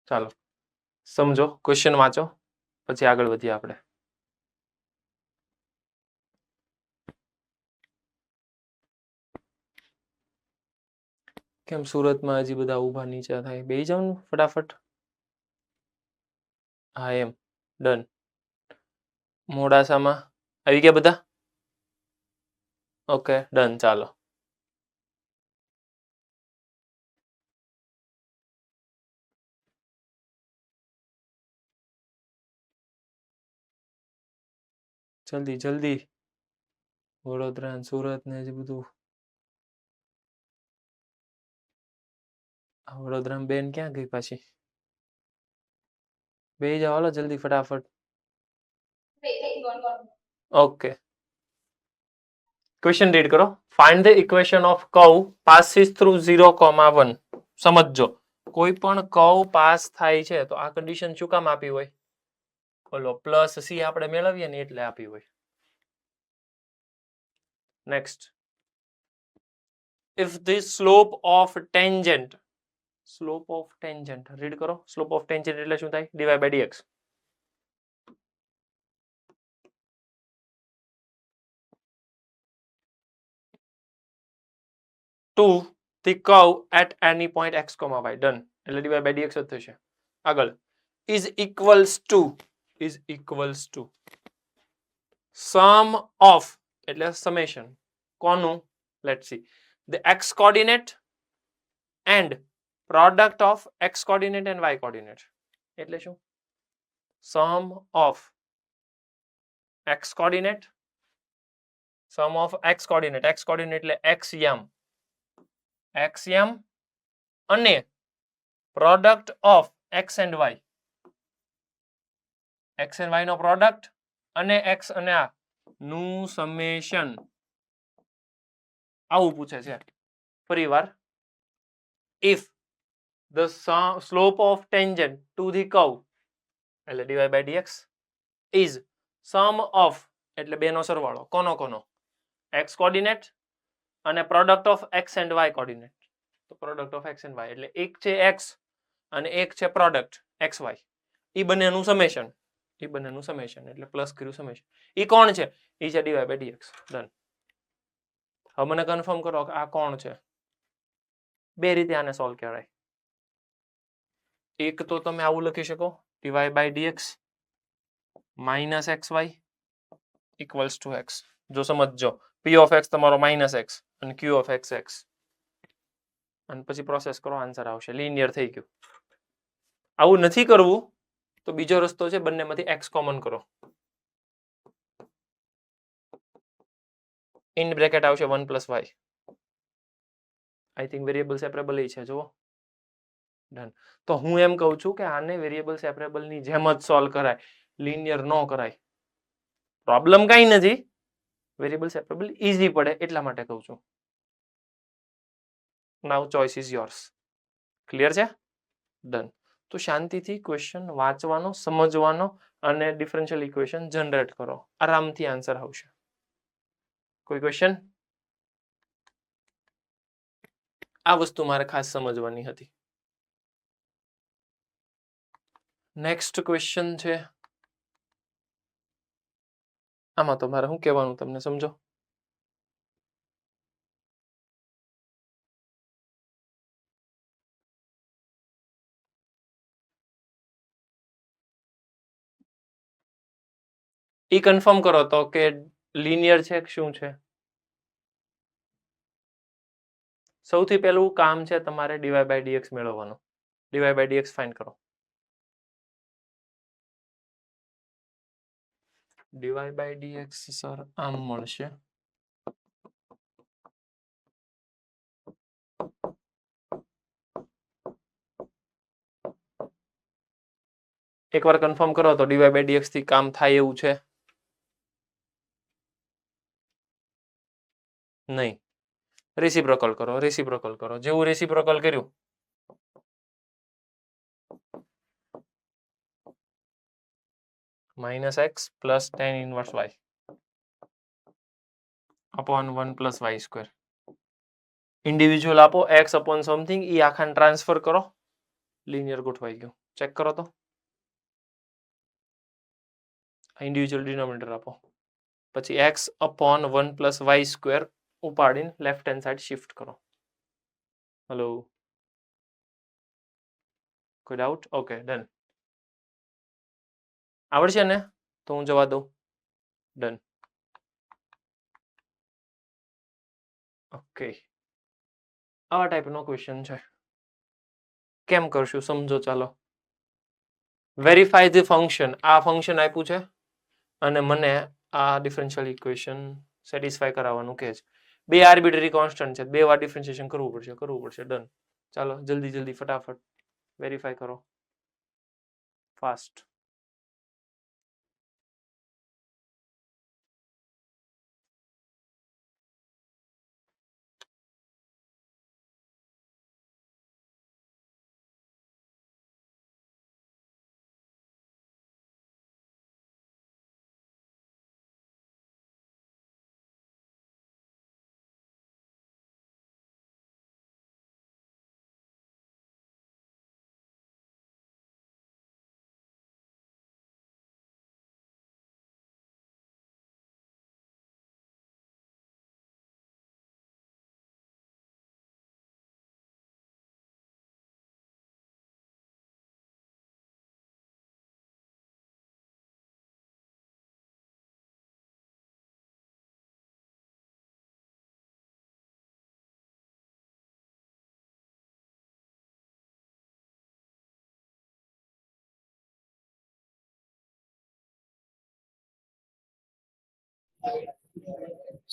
ચાલો સમજો, ક્વેશ્ચન વાંચો, પછી આગળ વધીએ આપણે. કેમ સુરતમાં હજી બધા ઊભા નીચે થાય? બેસી જાવ ને ફટાફટ. હા એમ ડન. મોડાસામાં આવી ગયા બધા? Okay done. ચાલો જલ્દી જલ્દી. વડોદરા સુરત ને હજી બધું. વડોદરામાં બેન ક્યાં ગઈ પાછી? બેસી જાઓ હાલો જલ્દી ફટાફટ. ઓકે ક્વેશ્ચન રીડ કરો. Find the equation of curve passes through 0,1. સમજો કોઈ પણ કર્વ પાસ થાય છે તો આ કન્ડિશન શું કામ આપી હોય? બોલો પ્લસ સી આપણે મેળવીએ ને એટલે આપી હોય. Next, if the slope of tangent read કરો. સ્લોપ ઓફ ટેન્જન્ટ એટલે શું થાય? dy by dx. to the curve at any point x, y. Done. એટલે dy by dx જ થશે. આગળ is equals to sum of એટલે summation કોનું? let's see the x coordinate and product of x coordinate and y coordinate. એટલે શું? sum of x coordinate એટલે x yam અને product of x and y no product અને x અને આ નું summation. આવું પૂછે છે ફરીવાર. if the slope of tangent to the curve એટલે dy by dx is sum of એટલે બેનો સરવાળો કોનો? x coordinate અને product of x and y coordinate. તો product of x and y એટલે એક છે x અને એક છે product xy. ઈ બંનેનું સમેશન એટલે પ્લસ કર્યું સમેશન. ઈ કોણ છે? ઈ છે dy by dx. ડન. હવે મને કન્ફર્મ કરો કે આ કોણ છે? બે રીતે આને સોલ્વ કરાય. એક તો તમે આવું લખી શકો dy by dx minus xy equals to x. જો સમજજો p of x તમારો minus x અને q of x x. અને પછી પ્રોસેસ કરો, આન્સર આવશે. લિનિયર થઈ ગયું. આવું નથી કરવું તો બીજો રસ્તો છે, બંનેમાંથી x કોમન કરો. ઇન બ્રેકેટ આવશે 1 + y. I think variable separable છે. જુઓ ડન. તો હું એમ કહું છું કે આને વેરિયેબલ સેપરેબલ ની જેમ જ સોલ્વ કરાય, લિનિયર નો કરાય. પ્રોબ્લેમ કઈ નથી, વેરિયેબલ સેપરેબલ ઈઝી પડે એટલા માટે કહું છું. નાઉ ચોઇસ ઇઝ યોર્સ. ક્લિયર છે? ડન. તો શાંતિથી ક્વેશ્ચન વાંચવાનો, સમજવાનો અને ડિફરન્શિયલ ઇક્વેશન જનરેટ કરો. આરામથી આન્સર આવશે. કોઈ ક્વેશ્ચન? આ વસ્તુ મારે ખાસ સમજવાની હતી. નેક્સ્ટ ક્વેશ્ચન છે. આમાં તો મારે શું કહેવાનું તમને સમજો. ઈ કન્ફર્મ કરો તો કે લિનિયર છે કે શું છે. સૌથી પહેલું કામ છે તમારે dy by dx મેળવવાનું. dy by dx ફાઇન્ડ કરો. dy by dx સર આમ મળશે. એકવાર કન્ફર્મ કરો તો dy by dx થી કામ થાય એવું છે? નહીં. રેસિપ્રોકલ કરો. જેવું રેસિપ્રોકલ કર્યું -x + tan inverse y upon 1 + y². Individual આપો x upon સમથિંગ, ઈ આખાને ટ્રાન્સફર કરો, લિનિયર ગોઠવાઈ ગયું. ચેક કરો તો ઇન્ડિવિજ્યુઅલ ડિનોમિનેટર આપો, પછી x upon 1 plus y square ઉપાડીને લેફ્ટ હેન્ડ સાઈડ શિફ્ટ કરો. હલો, કોઈ ડાઉટ? Okay done. આવડશે ને તો હું જવા દઉં. ડન. ઓકે, આવા ટાઈપનો ક્વેશ્ચન છે. કેમ કરશું સમજો. ચાલો, વેરીફાઈ ધ ફંક્શન. આ ફંક્શન આપ્યું છે અને મને આ ડિફરન્શિયલ ઇક્વેશન સેટિસ્ફાય કરાવવાનું કહે છે. બે આર્બિટરી કોન્સ્ટન્ટ છે, બે વાર ડિફરન્શિએશન કરવું પડશે. ડન. ચાલો જલ્દી ફટાફટ વેરીફાઈ કરો fast.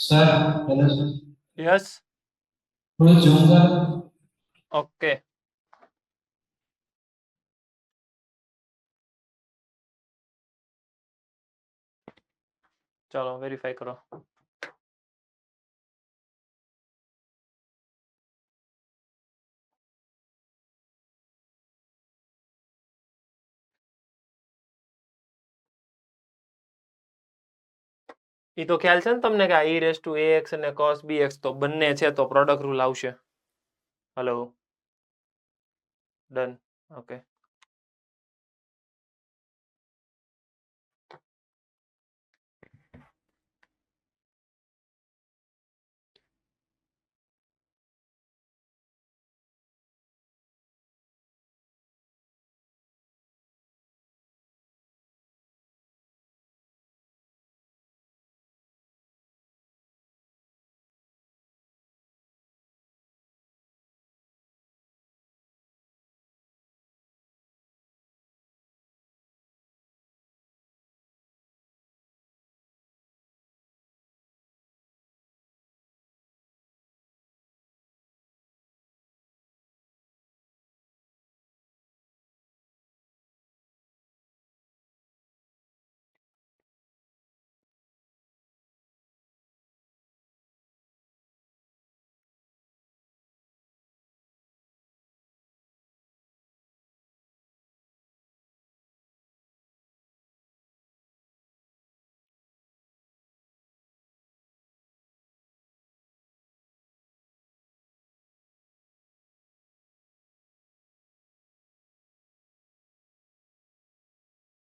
Sir hello sir. Yes. थोड़ी जूम कर. ઓકે, ચાલો વેરીફાઈ કરો. એ તો ખ્યાલ છે ને તમને કે e રેસ ટુ ax અને cos bx તો બંને છે તો પ્રોડક્ટ રૂલ આવશે. Hello, done. ઓકે,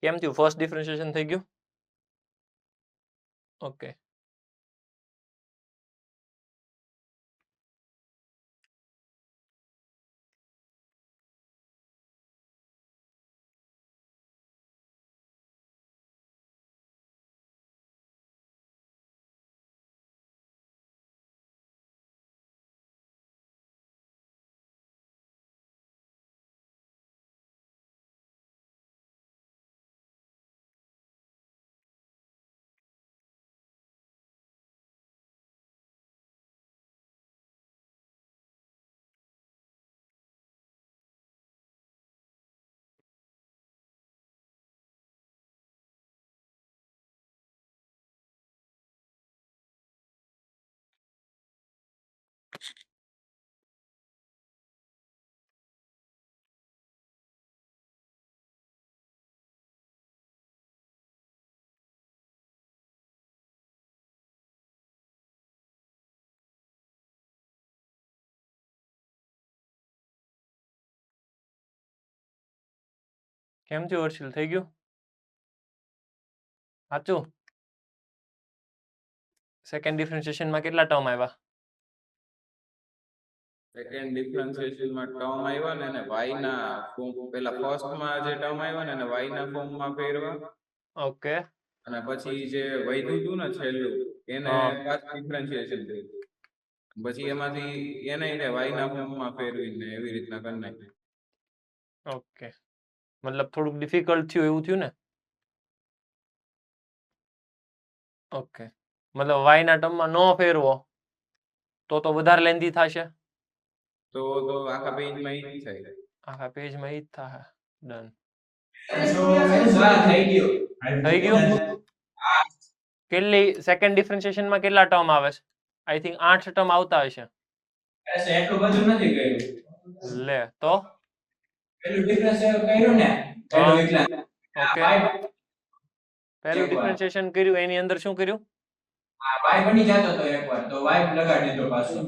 કેમ થયું? ફર્સ્ટ ડિફરન્શિએશન થઈ ગયું? ઓકે, કેમ થયું હર્ષિલ? થઈ ગયું? સાચું? સેકન્ડ ડિફરન્શિએશનમાં કેટલા ટર્મ આવ્યા? સેકન્ડ ડિફરન્શિએશનમાં ટર્મ આવ્યા ને એને y ના ફોર્મ પેલા ફર્સ્ટમાં જે ટર્મ આવ્યા ને એને y ના ફોર્મમાં ફેરવા ઓકે. અને પછી જે વધ્યું હતું ને છેલ્લું એને હા. પાછું ડિફરન્શિએશન કર્યું. પછી એમાંથી એને y ના ફોર્મમાં ફેરવીને એવી રીતના કરી નાખ્યું. ઓકે. મતલબ થોડુંક ડિફિકલ્ટ થયું એવું થયું ને? ઓકે. મતલબ y ના ટર્મમાં નો ફેરવો તો વધારે લેન્ધી થશે. તો આખા પેજમાં ઈ જ થાય. આખા પેજમાં ઈ જ થાય. ડન. થઈ ગયું. કેટલી સેકન્ડ ડિફરન્શિએશનમાં કેટલા ટર્મ આવે છે? આઈ થિંક 8 ટર્મ આવતા હશે. એટલું બધું નથી કર્યું. લે તો પેલું ડિફરન્સ કર્યું ને પેલું એકલા. ઓકે. પહેલું ડિફરન્શિએશન કર્યું એની અંદર શું કર્યું? y બની જતો તો એકવાર તો y લગાડી દીધો પાછો.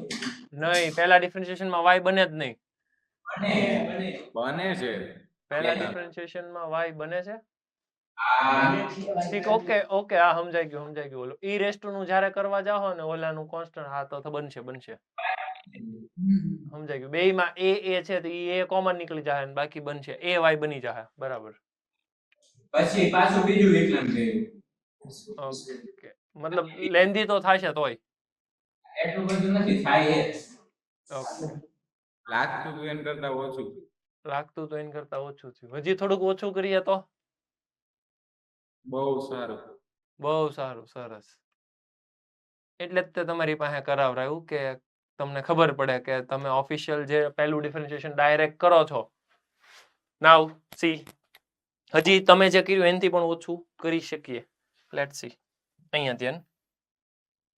નહીં, પહેલા ડિફરન્શિએશનમાં y બને જ નહીં. બને છે. પહેલા ડિફરન્શિએશનમાં y બને છે. આ ઠીક, ઓકે ઓકે, આ સમજાઈ ગયું. ઓલું ઈ રેસ્ટ નું જ્યારે કરવા જાઓ ને ઓલાનું કોન્સ્ટન્ટ, હા તો બનશે. સમજાઈ ગયું. બેયમાં એ છે તો ઈ એ કોમન નીકળી જાય ને બાકી બનશે એ y બની જાય. બરાબર. પછી પાછું બીજું વિકલન કર્યું. ઓકે. મતલબ લેન્ધી તો થશે તોય. એટલું બધું નથી થાય એ. ઓકે. લાગતું હતું એન કરતા ઓછું. લાગતું તો એન કરતા ઓછું થયું. હજી થોડુંક ઓછું કરીએ તો બહુ સારું. બહુ સારું. સરસ. એટલે જ તે તમારી પાસે કરાવરાયું કે તમને ખબર પડે કે તમે ઓફિશિયલ જે પહેલું ડિફરન્શિએશન ડાયરેક્ટ કરો છો. નાઉ સી, હજી તમે જે કર્યું એનાથી પણ ઓછું કરી શકીએ. Let's see. અહીંયા ધ્યાન.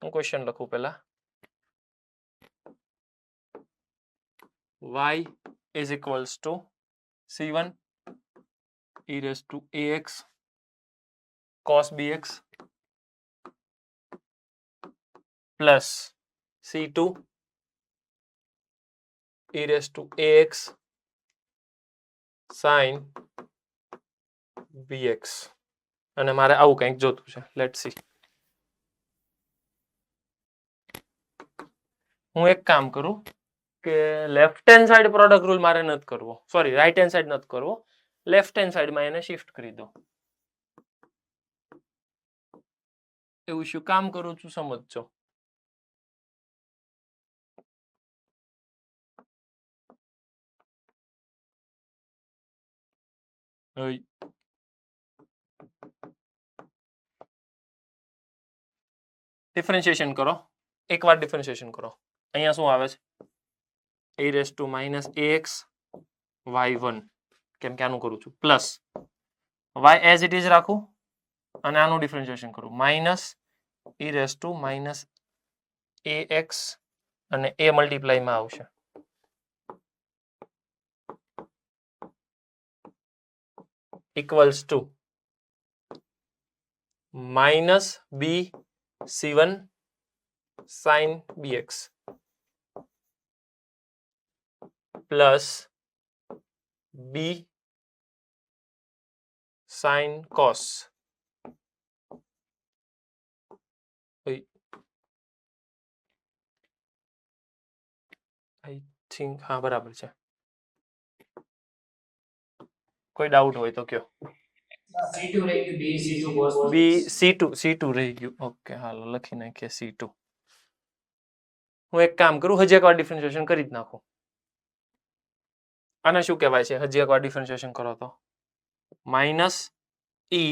હું ક્વેશ્ચન લખું પહેલા. y is equals to c1 e raised to ax cos bx plus c2 e raised to ax sin bx. અને મારે આવું કંઈક જોતું છે. Let's C. હું એક કામ કરું કે left hand side product rule મારે નથી કરવો. સોરી, રાઈટ હેન્ડ સાઈડ નથી કરવો. લેફ્ટ હેન્ડ સાઈડમાં એને શિફ્ટ કરી દો. એવું શું કામ કરું છું સમજજો. ડિફરન્શિએશન કરો. એકવાર ડિફરન્શિએશન કરો. અહીંયા શું આવે છે? e raised to minus ax y1, કેમ કે આનું કરું છું, plus y as it is રાખું અને આનું ડિફરન્શિએશન કરું. Minus e raised to minus ax અને a મલ્ટીપ્લાયમાં આવશે. Equals to minus b c1 sin bx plus b sin cos. I think હા બરાબર છે. કોઈ ડાઉટ હોય તો કયો. c2 રહી ગયું b c2 cos બી c2 રહી ગયું. ઓકે, હાલો લખી નાખીએ c2. હું એક કામ કરું, હજી એકવાર ડિફરન્શિએશન કરી જ નાખું. આને શું કહેવાય છે? હજી એકવાર ડિફરન્શિએશન કરો તો માઇનસ e,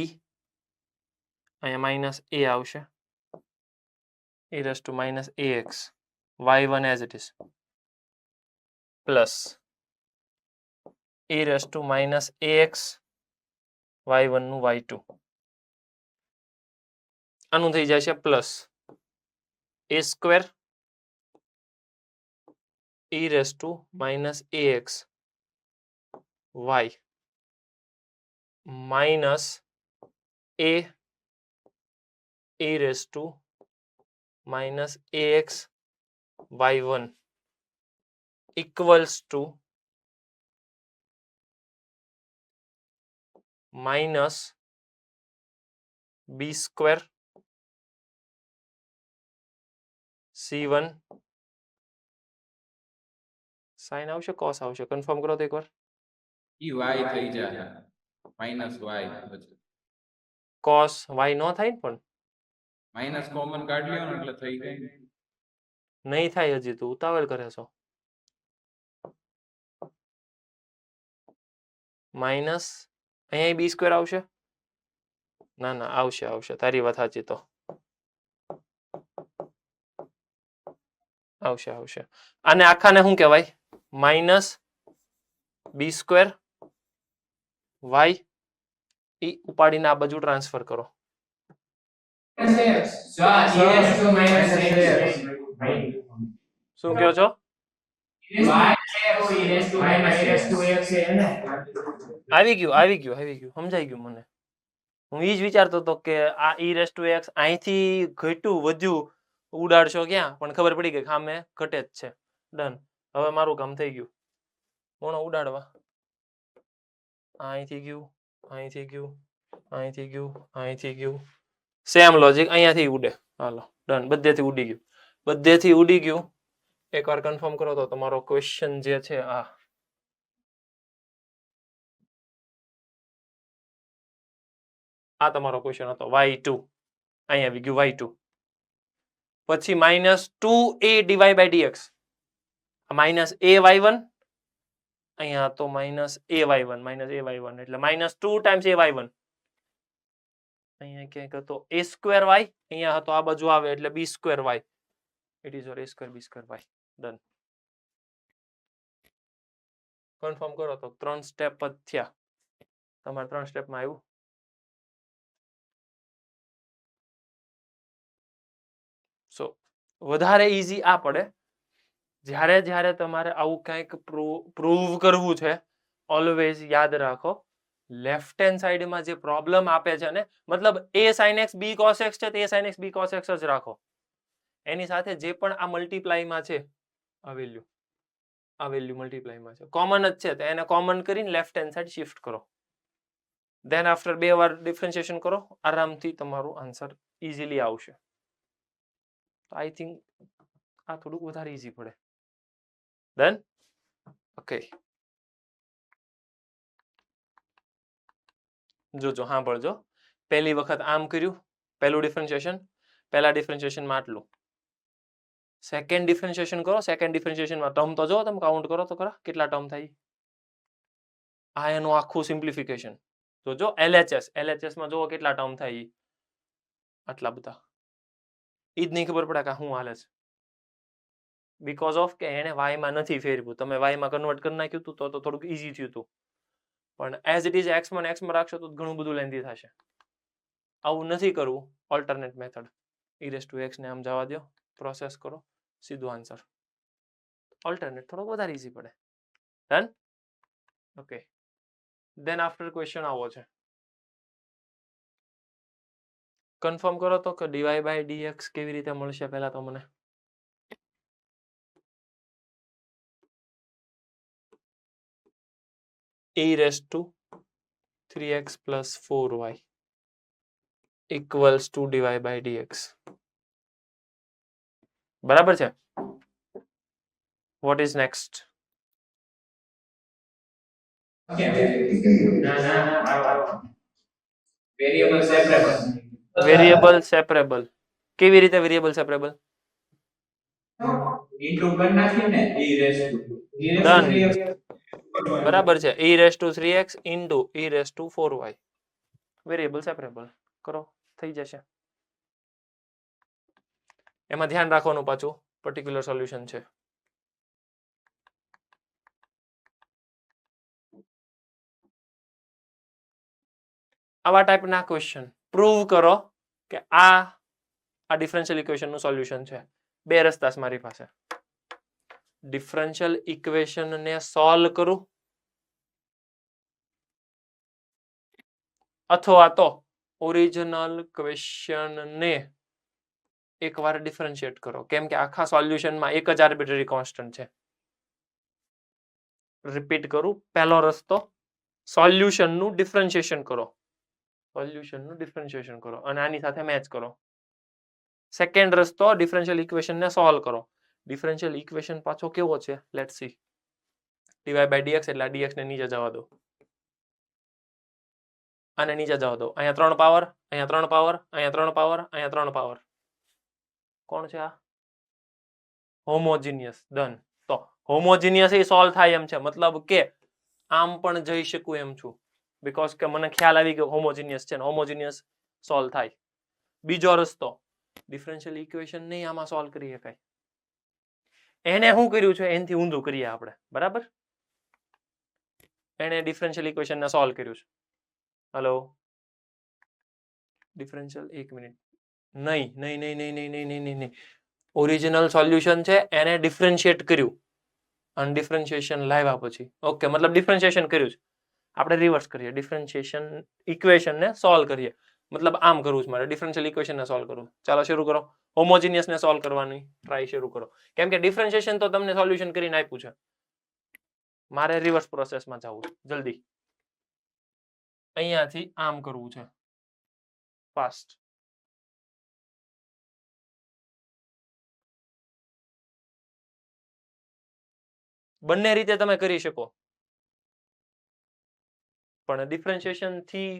અહીંયા માઇનસ a આવશે, e raised to minus ax y1 as it is plus e raised to minus ax y1 નું y2. આનું થઈ જાય છે plus a square e raised to minus ax y minus a e raised to minus ax y1 equals to minus B square C1 sine આવશે cos આવશે confirm કરો તો એકવાર ઈ વાય થઈ જાય માઇનસ વાય પછી કોસ વાય નો થાય ને પણ માઇનસ કોમન કાઢી લ્યો ને એટલે થઈ જાય ને. નહીં થાય હજી તું ઉતાવળ કરે છો માઇનસ અહીંયા બી સ્ક્વેર આવશે ના ના આવશે આવશે તારી વાત સાચી તો આવશે આવશે અને આખાને શું કહેવાય માઇનસ બી સ્ક્વેર વાય ઈ ઉપાડીને આ બાજુ ટ્રાન્સફર કરો શું કહો છો આવી ગયું સમજાઈ ગયું મને હું ઈ જ વિચારતો હતો કે આ e⁻x અહીંથી ઘટ્યું વધ્યું ઉડાડશો ક્યાં પણ ખબર પડી ગઈ ખામે ઘટે જ છે ડન હવે મારું કામ થઈ ગયું કોણ ઉડાડવા અહીંથી ગયું અહીંથી ગયું અહીંથી ગયું અહીંથી ગયું સેમ લોજિક અહીંયાથી ઉડે હાલો ડન બધેથી ઉડી ગયું બધેથી ઉડી ગયું એકવાર કન્ફર્મ કરો તો તમારો ક્વેશ્ચન જે છે આ તમારો ક્વેશ્ચન હતો y2 અહીં આવી ગયું y2 પછી -2a/dx માઇનસ ay1 અહીંયા તો -ay1 એટલે -2 ટાઈમ્સ ay1 અહીંયા ક્યાંક હતો a2y અહીંયા હતો આ બાજુ આવે એટલે b2y it is a square b2y done confirm કરો તો 3 સ્ટેપ જ થયા તમારે 3 સ્ટેપમાં આવ્યું સો વધારે ઈઝી આ પડે જ્યારે જ્યારે તમારે આવું કંઈક પ્રૂવ કરવું છે ઓલવેઝ યાદ રાખો લેફ્ટ હેન્ડ સાઈડમાં જે પ્રોબ્લેમ આપે છે ને મતલબ a sin x b cos x છે તે a sin x b cos x જ રાખો એની સાથે જે પણ આ મલ્ટીપ્લાયમાં છે આ વેલ્યુ મલ્ટીપ્લાયમાં છે કોમન જ છે તો એને કોમન કરીને લેફ્ટ હેન્ડ સાઈડ શિફ્ટ કરો ધેન આફ્ટર 2 વાર ડિફરન્શિએશન કરો આરામથી તમારું આન્સર ઈઝીલી આવશે આઈ થિંક આ થોડુંક વધારે ઈઝી પડે ડન ઓકે જોજો હા પડજો પહેલી વખત આમ કર્યું પહેલું ડિફરન્શિએશન પહેલા ડિફરન્શિએશનમાં આટલું સેકન્ડ ડિફરન્શિએશન કરો સેકન્ડ ડિફરન્શિએશનમાં ટર્મ તો જો તમે કાઉન્ટ કરો તો ખરા કેટલા ટર્મ થાય આ એનું આખું સિમ્પ્લિફિકેશન જોજો LHS માં જોવો કેટલા ટર્મ થાય આટલા બધા ઈ જ નહીં ખબર પડે કે શું હાલે છે બીકોઝ ઓફ કે એને y માં નથી ફેરવ્યું તમે y માં કન્વર્ટ કરી નાખ્યું હતું તો થોડુંક ઈઝી થયું હતું પણ એઝ ઇટ ઇઝ x માં રાખશો તો ઘણું બધું લેન્ધી થશે આવું નથી કરવું ઓલ્ટરનેટ મેથડ e⁻x ને આમ જવા દો પ્રોસેસ કરો સીધું આન્સર ઓલ્ટરનેટ થોડોક વધારે ઈઝી પડે done okay then after question આવો છે કન્ફર્મ કરો તો કે dy/dx કેવી રીતે મળશે પહેલા તો મને e⁻3x + 4y equals to dy/dx બરાબર છે what is next variable separable કેવી રીતે વેરિયેબલ સેપરેબલ બરાબર છે e⁻3x * e⁻4y વેરિયેબલ સેપરેબલ કરો થઈ જશે એમાં ધ્યાન રાખવાનું પાછું પર્ટિક્યુલર સોલ્યુશન છે આવા ટાઈપના ક્વેશ્ચન પ્રૂવ કરો કે આ ડિફરન્શિયલ ઇક્વેશનનું સોલ્યુશન છે બે રસ્તા છે મારી પાસે ડિફરન્શિયલ ઇક્વેશનને સોલ્વ કરું અથવા તો ઓરિજિનલ ક્વેશ્ચનને એકવાર ડિફરન્શિએટ કરો કેમ કે આખા સોલ્યુશનમાં એક જ આર્બિટ્રરી કોન્સ્ટન્ટ છે રિપીટ કરું પહેલો રસ્તો સોલ્યુશનનું ડિફરન્શિએશન કરો, સોલ્યુશનનું ડિફરન્શિએશન કરો અને આની સાથે મેચ કરો. સેકન્ડ રસ્તો ડિફરન્શિયલ ઇક્વેશનને સોલ્વ કરો. ડિફરન્શિયલ ઇક્વેશન પાછો કેવો છે let's see. dy by dx એટલે આ dx ને નીચે જવા દો, આને નીચે જવા દો. અહીંયા 3 પાવર, અહીંયા 3 પાવર, અહીંયા 3 પાવર, અહીંયા 3 પાવર. કોણ છે આ? હોમોજીનિયસ. ડન. તો હોમોજીનિયસ એ સોલ્વ થાય એમ છે, મતલબ કે આમ પણ જઈ શકું એમ છું, બીકોઝ કે મને ખ્યાલ આવી ગયો હોમોજીનિયસ છે ને હોમોજીનિયસ સોલ્વ થાય. બીજો રસ્તો ડિફરન્શિયલ ઇક્વેશન નહીં આમાં સોલ્વ કરી શકાય. એને શું કર્યું છે એનાથી ઊંધું કરીએ આપણે, બરાબર? એને ડિફરન્શિયલ ઇક્વેશનને સોલ્વ કર્યું છે. હલો ડિફરન્શિયલ, એક મિનિટ. નહીં નહીં નહીં નહીં નહીં નહીં નહીં નહીં નહીં ઓરિજિનલ સોલ્યુશન છે એને ડિફરન્શિએટ કર્યું અને ડિફરન્શિએશન લાવ્યા પછી ઓકે, મતલબ ડિફરન્શિએશન કર્યું છે. આપણે રિવર્સ કરીએ, ડિફરન્શિએશન ઇક્વેશનને સોલ્વ કરીએ, મતલબ આમ કરવું છે મારે, ડિફરન્શિયલ ઇક્વેશનને સોલ્વ કરવું. ચાલો શરૂ કરો. હોમોજીનિયસને સોલ્વ કરવાની ટ્રાય શરૂ કરો, કેમ કે ડિફરન્શિએશન તો તમને સોલ્યુશન કરીને આપ્યું છે. મારે રિવર્સ પ્રોસેસમાં જવું છે, જલ્દી. અહીંયાથી આમ કરવું છે ફાસ્ટ. બંને રીતે તમે કરી શકો, પણ ડિફરન્શિએશન થી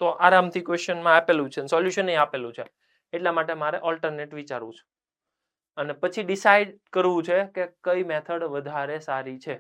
તો આરામથી ક્વેશ્ચનમાં આપેલું છે, સોલ્યુશન એ આપેલું છે, એટલા માટે મારે ઓલ્ટરનેટ વિચારવું છે અને પછી ડિસાઈડ કરવું છે કે કઈ મેથડ વધારે સારી છે.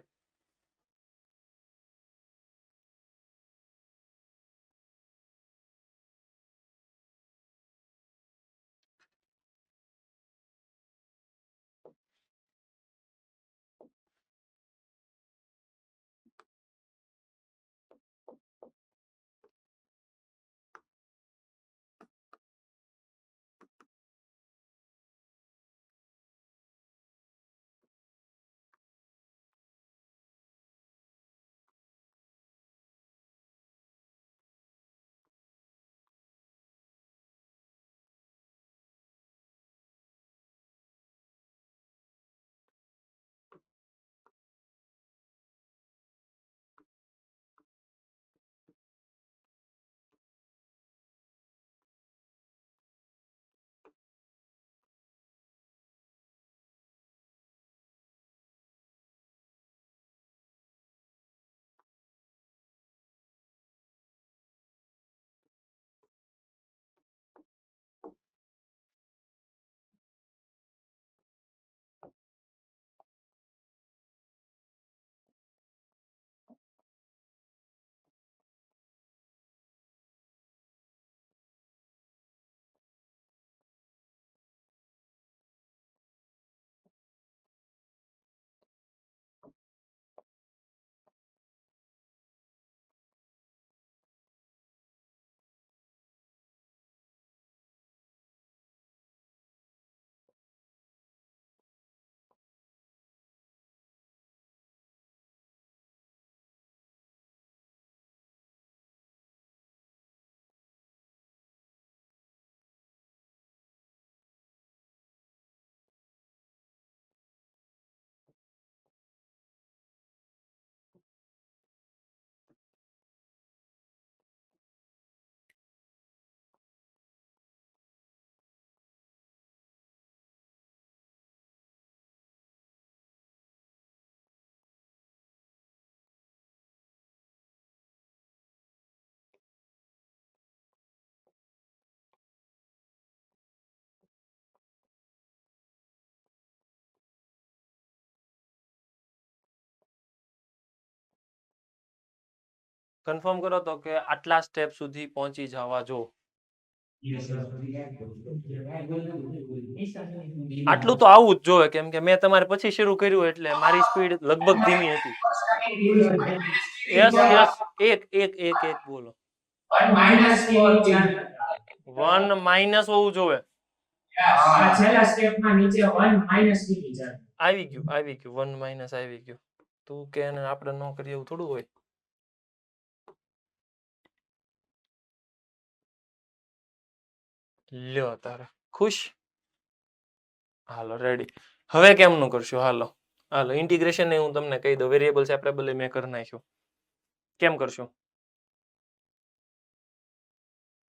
કન્ફર્મ કરો તો કે આટલા સ્ટેપ સુધી પહોંચી જવા જો. આટલું તો આવું જ જોઈએ, કેમ કે મેં તમારે પછી શરૂ કર્યું એટલે મારી સ્પીડ લગભગ ધીમી હતી. યસ યસ, એક એક એક એક બોલો. 1 માઈનસ થી 1 માઇનસ હોવું જોઈએ. આ છેલ્લા સ્ટેપમાં નીચે 1 માઈનસ થી વિચાર. આવી ગયું 1 માઇનસ આવી ગયું. તું કે એને આપણે ન કરીએ એવું થોડું હોય. લ્યો તારે ખુશ. હાલો રેડી. હવે કેમનું કરશું? હાલો ઇન્ટિગ્રેશન ને હું તમને કહી દઉં. વેરિયેબલ સેપરેબલ મેં કરી નાખ્યું. કેમ કરશું?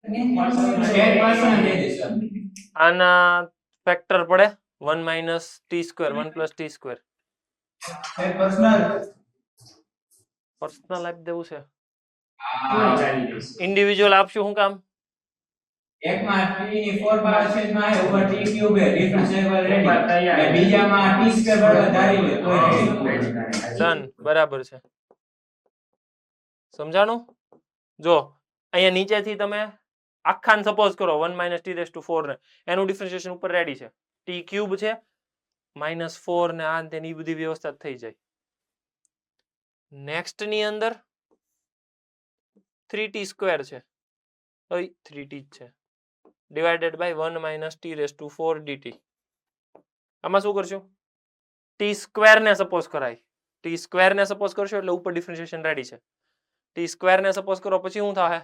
સ્ટેટ પર્સન દે દે સર. આના ફેક્ટર પડે 1 minus T square 1 plus T square state personal. Personal આપી દેવું છે હા ચાલી જશે. ઇન્ડિવિજ્યુઅલ આપશું શું કામ એકમાં t ની 4 પાવર છેદમાં a ઉપર t ક્યુબ એ ડિફરન્શિયેબલ રેડી અને બીજામાં t સ્ક્વેર બરાબર ધારી લે તો રેડી. ડન બરાબર છે સમજાણું જો અહીંયા નીચેથી તમે આખાને સપોઝ કરો 1 માઇનસ ટી રેસ ટુ 4 ને એનું ડિફરન્શિએશન ઉપર રેડી છે ટી ક્યુબ છે -4 ને આ તેની બધી વ્યવસ્થા થઈ જાય નેક્સ્ટ ની અંદર 3t સ્ક્વેર છે ઓય 3t જ છે divided by 1 minus t raise to 4 dt આમાં શું કરશું ટી સ્ક્વેર ને સપોઝ કરાય ટી સ્ક્વેર ને સપોઝ કરશો એટલે ઉપર ડિફરન્શિએશન રેડી છે ટી સ્ક્વેર ને સપોઝ કરો પછી શું થાય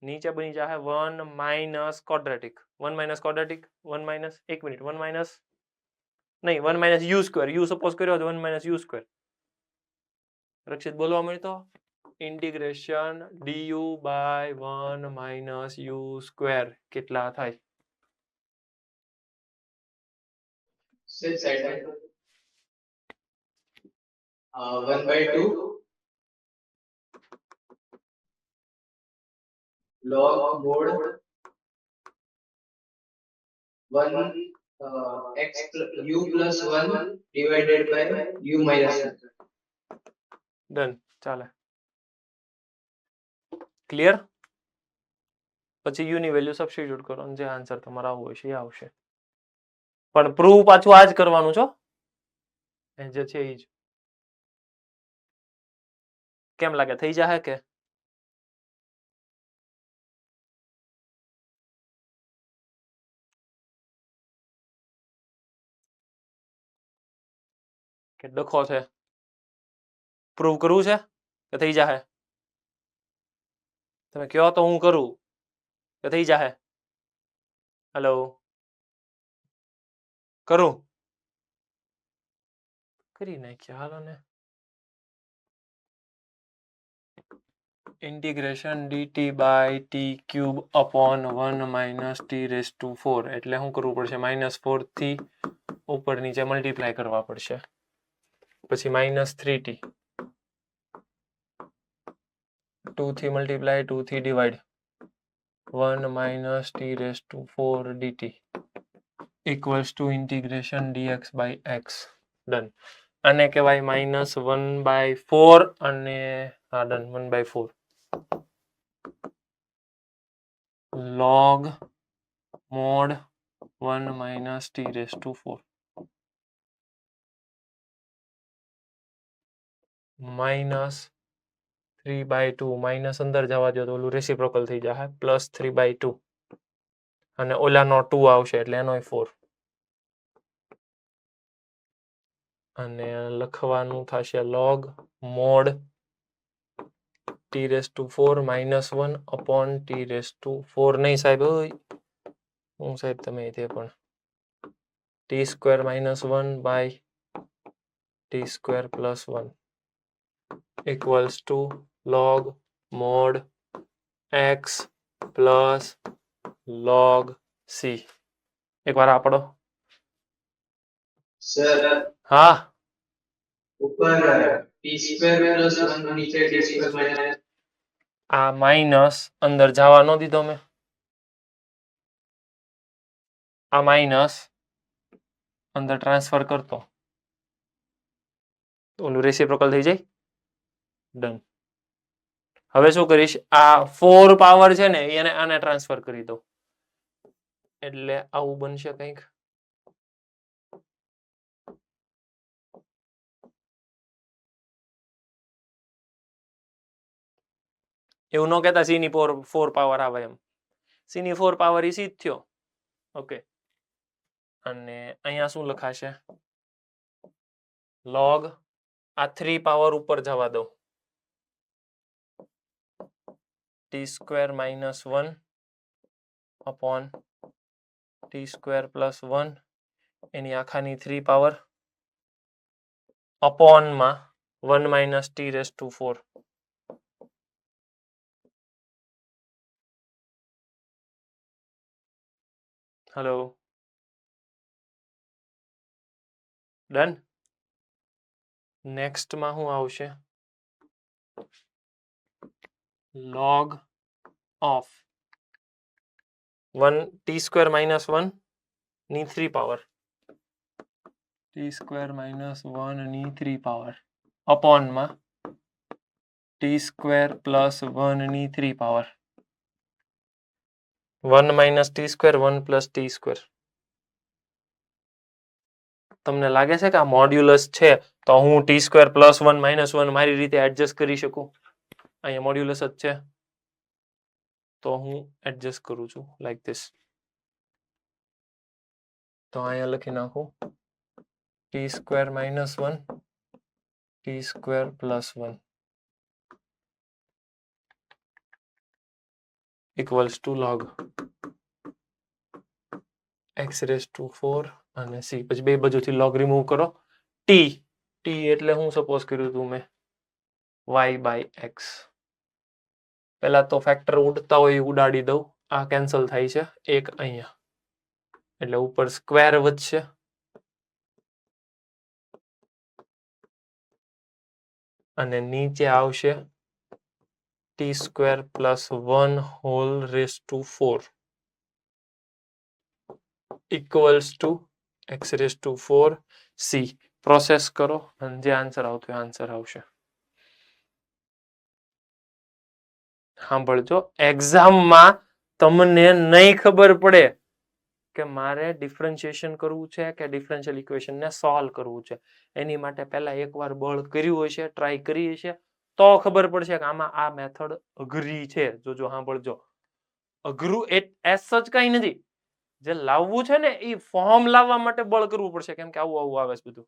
નીચે બની જાય 1 minus quadratic 1 minus quadratic 1 minus 1 minute 1 minus નહીં 1 minus u square u suppose કર્યો તો 1 માઇનસ યુ સ્ક્વેર રક્ષિત બોલવા મળતો integration du by 1 minus u square કેટલા થાય Set side 1/2 log mod 1 x u plus 1 divided by u minus 1. Done ચાલે clear પછી you ની વેલ્યુ સબસ્ટિટ્યુટ કરો અને જે આન્સર તમારો આવવો છે એ આવશે પણ પ્રૂવ પાછું આ જ કરવાનું છો એ જે છે એ જ કેમ લાગે થઈ જાય કે ડખો છે પ્રૂવ કરવું છે કે થઈ જાય તમે કહો તો હું કરું કે થઈ જાય હેલો કરું કરી નાખ્યા હાલો ને integration dt by t cube upon 1 minus t raise to 4 એટલે શું કરવું પડશે -4 થી ઉપર નીચે મલ્ટીપ્લાય કરવા પડશે પછી -3t 2 થી મલ્ટીપ્લાય 2 થી divide 1 minus t raise to 4 dt equals to integration dx by x done આને કહેવાય -1/4 અને હા done 1/4 log mod 1 minus t raised to 4 -3/2 minus અંદર જવા દો તો ઓલું રેસિપ્રોકલ થઈ જાય +3/2 અને ઓલાનો 2 આવશે એટલે એનો 4 અને લખવાનું થશે log mod t raised to 4 -1 upon t raised to 4 નહીં સાહેબ ઓય હું સાહેબ તમે તે પણ t square -1 by t square plus 1 equals to log mod x plus log c એક વાર આપડો Sir, હા ऊपर t square plus 1 नीचे t square minus આ માઇનસ અંદર જવા ન દીધો મેં આ માઇનસ અંદર ટ્રાન્સફર કરતો ઓલું રેસિપ્રોકલ થઈ જાય ડન હવે શું કરીશ આ 4 પાવર છે ને એને આને ટ્રાન્સફર કરી દો એટલે આવું બનશે કંઈક એવું ન કહેતા સી ની 4 પાવર આવે એમ સી ની 4 પાવર ઈ સી જ થયો ઓકે અને અહીંયા શું લખાશે log આ 3 પાવર ઉપર જવા દો t square -1 upon t square plus 1 એની આખાની 3 પાવર અપોન માં 1 minus t raised to 4 hello, done. નેક્સ્ટમાં શું આવશે? log of 1 t square minus 1 ની 3 પાવર, t સ્ક્વેર માઇનસ 1 ની 3 પાવર અપોનમાં t સ્ક્વેર પ્લસ 1 ની 3 power 1 minus t square 1 plus t square. તમને લાગે છે કે આ મોડ્યુલસ છે તો હું t સ્ક્વેર પ્લસ 1 માઇનસ 1 મારી રીતે એડજસ્ટ કરી શકું? અહીંયા મોડ્યુલસ જ છે તો હું એડજસ્ટ કરું છું લાઈક ધીસ. તો અહીંયા લખી નાખું t square minus 1 t square plus 1 equals to log x raise to 4 અને c. પછી બે બાજુથી log રિમૂવ કરો. t એટલે હું સપોઝ કર્યું હતું મેં y બાય x. પહેલા તો ફેક્ટર ઉડતા હોય ઉડાડી દઉં. આ કેન્સલ થાય છે એક અહીંયા એટલે ઉપર સ્ક્વેર વધશે અને નીચે આવશે t square plus 1 whole raise to 4 equals to x raise to 4 c. Process કરો અને જે આન્સર આવતો હોય આન્સર આવશે. સાંભળજો, એક્ઝામમાં તમને નહીં ખબર પડે કે મારે ડિફરન્શિએશન કરવું છે કે ડિફરન્શિયલ ઇક્વેશનને સોલ્વ કરવું છે, એની માટે પહેલા એકવાર બળ કર્યું હશે, ટ્રાય કરી હશે તો ખબર પડશે કે આમાં આ મેથડ અઘરી છે. જોજો, સાંભળજો, અઘરું એસ સચ કઈ નથી. જે લાવવું છે ને એ ફોર્મ લાવવા માટે બળ કરવું પડશે, કેમ કે આવું આવું આવે છે બધું.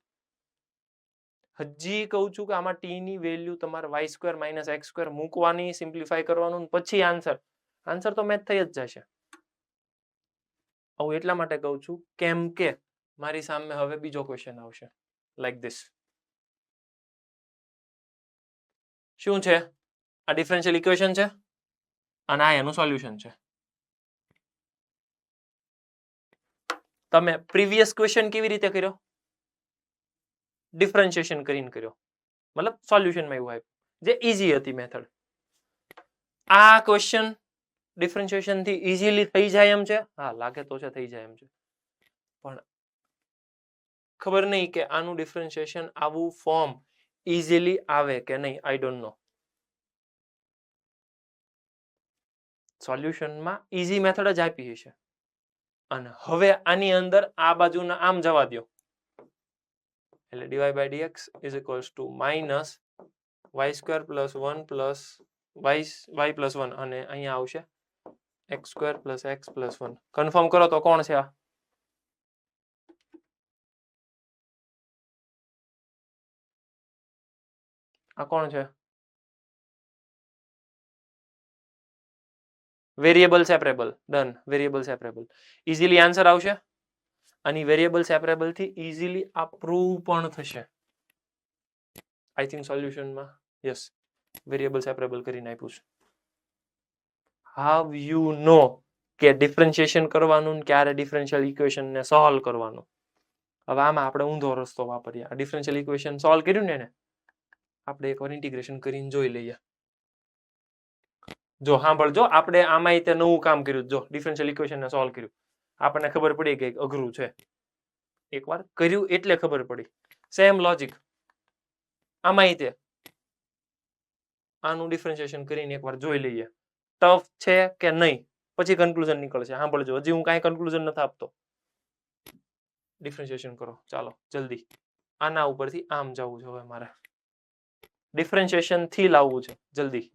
હજી કહું છું કે આમાં ટી ની વેલ્યુ તમારે y square minus x square મૂકવાની, સિમ્પ્લિફાય કરવાનું, પછી આન્સર તો મેચ થઈ જ જશે. આવું એટલા માટે કહું છું કેમ કે મારી સામે હવે બીજો ક્વેશ્ચન આવશે લાઈક ધીસ. શું છે? આ ડિફરન્શિયલ ઇક્વેશન છે અને આ એનું સોલ્યુશન છે. તમે પ્રીવિયસ ક્વેશ્ચન કેવી રીતે કર્યો? ડિફરન્શિએશન કરીને કર્યો, મતલબ સોલ્યુશનમાં એવું આવ્યું જે ઈઝી હતી મેથડ. આ ક્વેશ્ચન ડિફરન્શિએશન થી ઈઝીલી થઈ જાય એમ છે? હા, લાગે તો છે થઈ જાય એમ છે, પણ ખબર નહીં કે આનું ડિફરન્શિએશન આવું ફોર્મ ઈઝીલી આવે કે નહીં. I don't know. સોલ્યુશનમાં ઈઝી મેથડ જ આપી હશે અને હવે આની અંદર આ બાજુના આમ જવા દો એટલે dy by dx is equals to minus y square plus 1 plus y plus 1 અને અહીંયા આવશે x square plus x plus 1. Confirm કરો તો કોણ છે આ? આ કોણ છે? Variable separable. Done. Variable separable easily answer આવશે અને વેરિયેબલ સેપરેબલ થી ઈઝીલી આ પ્રૂવ પણ થશે. આઈ થિંક સોલ્યુશનમાં યસ વેરિયેબલ સેપરેબલ કરીને આપ્યું છે. હાવ યુ નો કે ડિફરન્શિએશન કરવાનું ક્યારે ડિફરન્શિયલ ઇક્વેશન ને સોલ્વ કરવાનું. હવે આમાં આપણે ઊંધો રસ્તો વાપરીએ. આ ડિફરન્શિયલ ઇક્વેશન સોલ્વ કર્યું ને આપણે એકવાર ઇન્ટિગ્રેશન કરીને જોઈ લઈએ. જો સાંભળજો, આપણે આમાં તે નવું કામ કર્યું. જો ડિફરન્શિયલ ઇક્વેશન ને સોલ્વ કર્યું, આપણને ખબર પડી કે અઘરું છે. એકવાર કર્યું એટલે ખબર પડી. સેમ લોજિક આમાં તે આનું ડિફરન્શિએશન કરીને એકવાર જોઈ લઈએ ટફ છે કે નહીં, પછી કન્ક્લુઝન નીકળશે. સાંભળજો, હજી હું કાંઈ કન્ક્લુઝન નથી આપતો. ડિફરન્શિએશન કરો, ચાલો જલ્દી. આના ઉપરથી આમ જવું છે. હવે મારે ડિફરન્શિએશન થી લાવવું છે જલ્દી.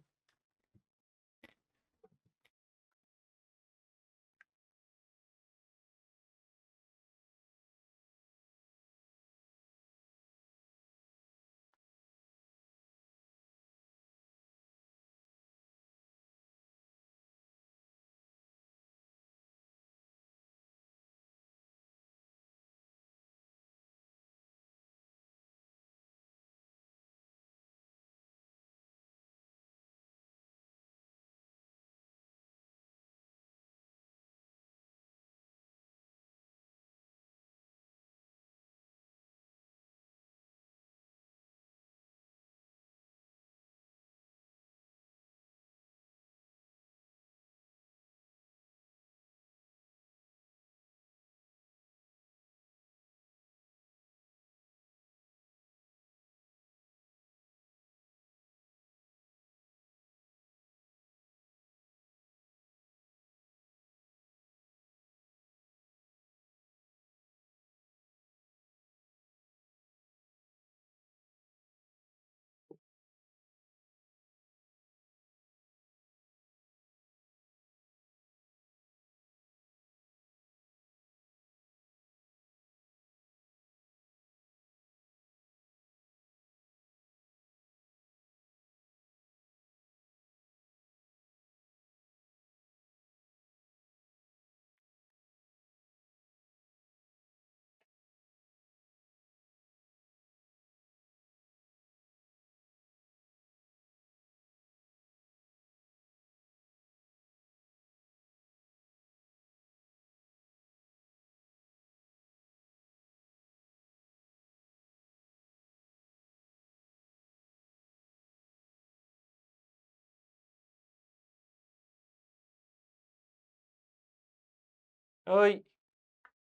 ઓય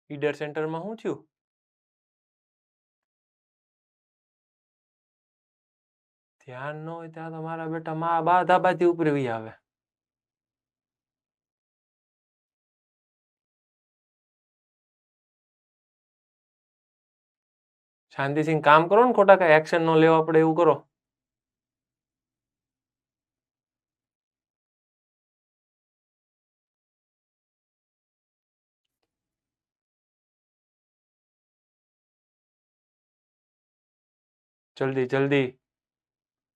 ઈડર સેન્ટરમાં શું થયું? ધ્યાન ન હોય ત્યાં તમારા બેટા માં બા ધાબાથી ઉપર વી આવે. શાંતિથી કામ કરો ને, ખોટા કઈ એક્શન ન લેવા પડે એવું કરો. જલ્દી જલ્દી.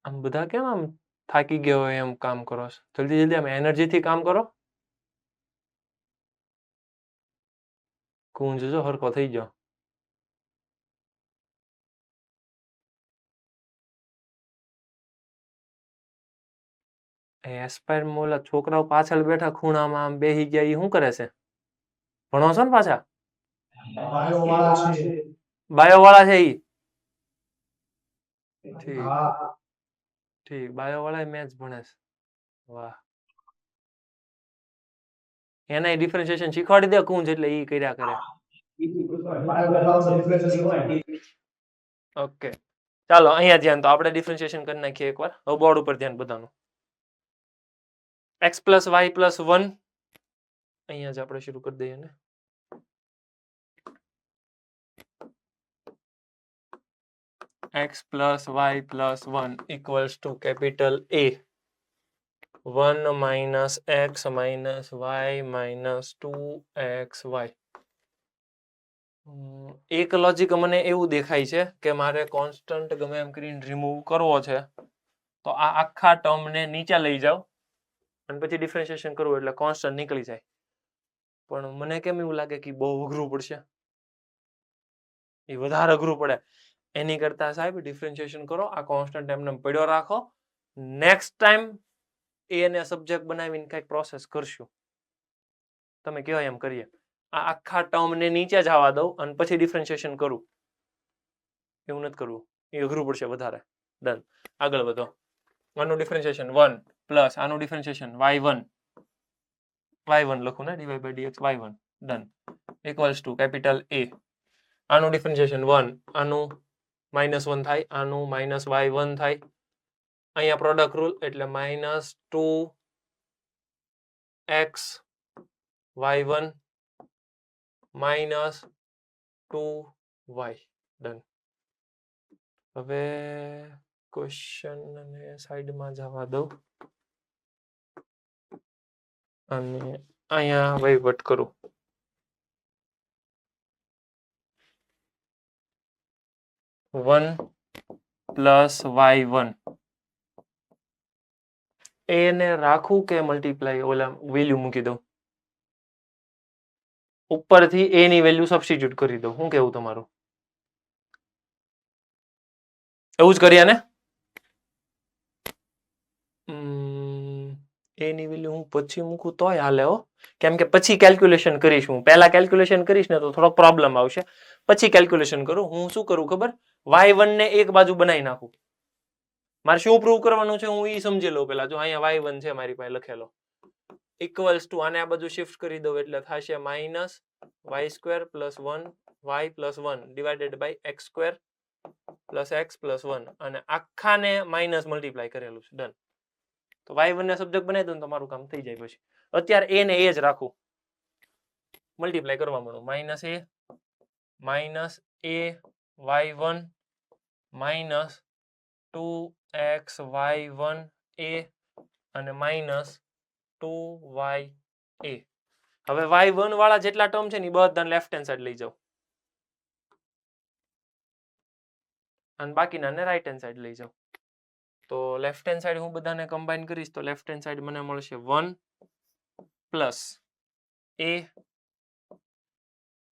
આમ બધા કેમ આમ થાકી ગયા હોય એમ કામ કરો છો? જલ્દી જલ્દી આમ એનર્જીથી કામ કરો. કુંજ જો હરખો થઈ ગયો. એસ્પાયર મોલા છોકરાઓ પાછળ બેઠા ખૂણામાં આમ બેહી ગયા, ઈ શું કરે છે? ભણો છો ને પાછા? બાયો વાળા છે ઈ? ઠીક ઠીક, બાયો વાળા મેથ્સ ભણે છે. વાહ. એના ડિફરન્શિએશન શીખવાડી દે કુંજ, એટલે ઈ કર્યા કરે. ઓકે ચાલો અહીંયા ધ્યાન, તો આપણે ડિફરન્શિએશન કરી નાખીએ એકવાર. હવે બોર્ડ ઉપર ધ્યાન બધાનું. x પ્લસ વાય પ્લસ 1 અહીંયા જ આપણે શરૂ કરી દઈએ ને. x plus y plus 1 equals to capital A. 1 minus x minus y minus 2xy. એક લોજિક મને એવું દેખાય છે કે મારે કોન્સ્ટન્ટ ગમે એમ કરીને રિમૂવ કરવો છે, તો આ આખા ટર્મને નીચે લઈ જાઓ અને પછી ડિફરન્શિએશન કરવું એટલે કોન્સ્ટન્ટ નીકળી જાય. પણ મને કેમ એવું લાગે કે બહુ અઘરું પડશે, એ વધારે અઘરું પડે. એની કરતા સાહેબ ડિફરન્શિએશન કરો, આ કોન્સ્ટન્ટ એમને પડ્યો રાખો. નેક્સ્ટ ટાઈમ એને સબ્જેક્ટ બનાવીને કંઈક પ્રોસેસ કરશું. તમે કહો એમ કરીએ. આ આખા ટર્મને નીચે જવા દઉં અને પછી ડિફરન્શિએશન કરું. એવું નથી કરવું, એ અઘરું પડશે વધારે. ડન. આગળ વધો. આનું ડિફરન્શિએશન 1 પ્લસ આનું ડિફરન્શિએશન y1 લખું ને, dy by dx y1. Done. Equals to capital A. આનું ડિફરન્શિએશન 1, આનું -1 થાય, આનું -y1 થાય. અહીંયા પ્રોડક્ટ રૂલ એટલે -2x y1 -2y. ડન. હવે ક્વેશ્ચન ને સાઈડમાં જવા દઉં અને અહીંયા વહીવટ કરું. વન પ્લસ y1 એને રાખું કે મલ્ટીપ્લાય ઓલા વેલ્યુ મૂકી દઉં? ઉપરથી a ની વેલ્યુ સબસ્ટિટ્યુટ કરી દઉં. શું કેવું તમારું? એવું જ કરીએ ને? a ની વેલ્યુ હું પછી મૂકું તોય હાલે હો, કેમ કે પછી કેલ્ક્યુલેશન કરીશ. હું પહેલા કેલ્ક્યુલેશન કરીશ ને તો થોડો પ્રોબ્લેમ આવશે. પછી કેલ્ક્યુલેશન કરું. હું શું કરું ખબર? y1 ને એક બાજુ બનાવી નાખું. મારે શું પ્રૂવ કરવાનું છે હું એ સમજી લઉં પેલા. જો અહીંયા y1 છે મારી પાસે લખેલો, ઇક્વલ્સ ટુ આને આ બાજુ શિફ્ટ કરી દઉં એટલે થશે -y² + 1y + 1 divided by x² + x + 1 અને આખાને માઇનસ મલ્ટીપ્લાય કરેલું છે. ડન. તો y1 ને સબ્જેક્ટ બનાવી દઉં ને તમારું કામ થઈ જાય. પછી અત્યારે a ને એ જ રાખું, મલ્ટીપ્લાય કરવા માંડું. -a y1 -2xy1a અને -2ya. હવે y1 વાળા જેટલા ટર્મ છે ને એ બધા લેફ્ટ હેન્ડ સાઈડ લઈ જાઓ અને બાકીના ને રાઈટ હેન્ડ સાઈડ લઈ જાઓ. તો લેફ્ટ હેન્ડ સાઈડ હું બધાને કમ્બાઈન કરીશ તો લેફ્ટ હેન્ડ સાઈડ મને મળશે 1 પ્લસ a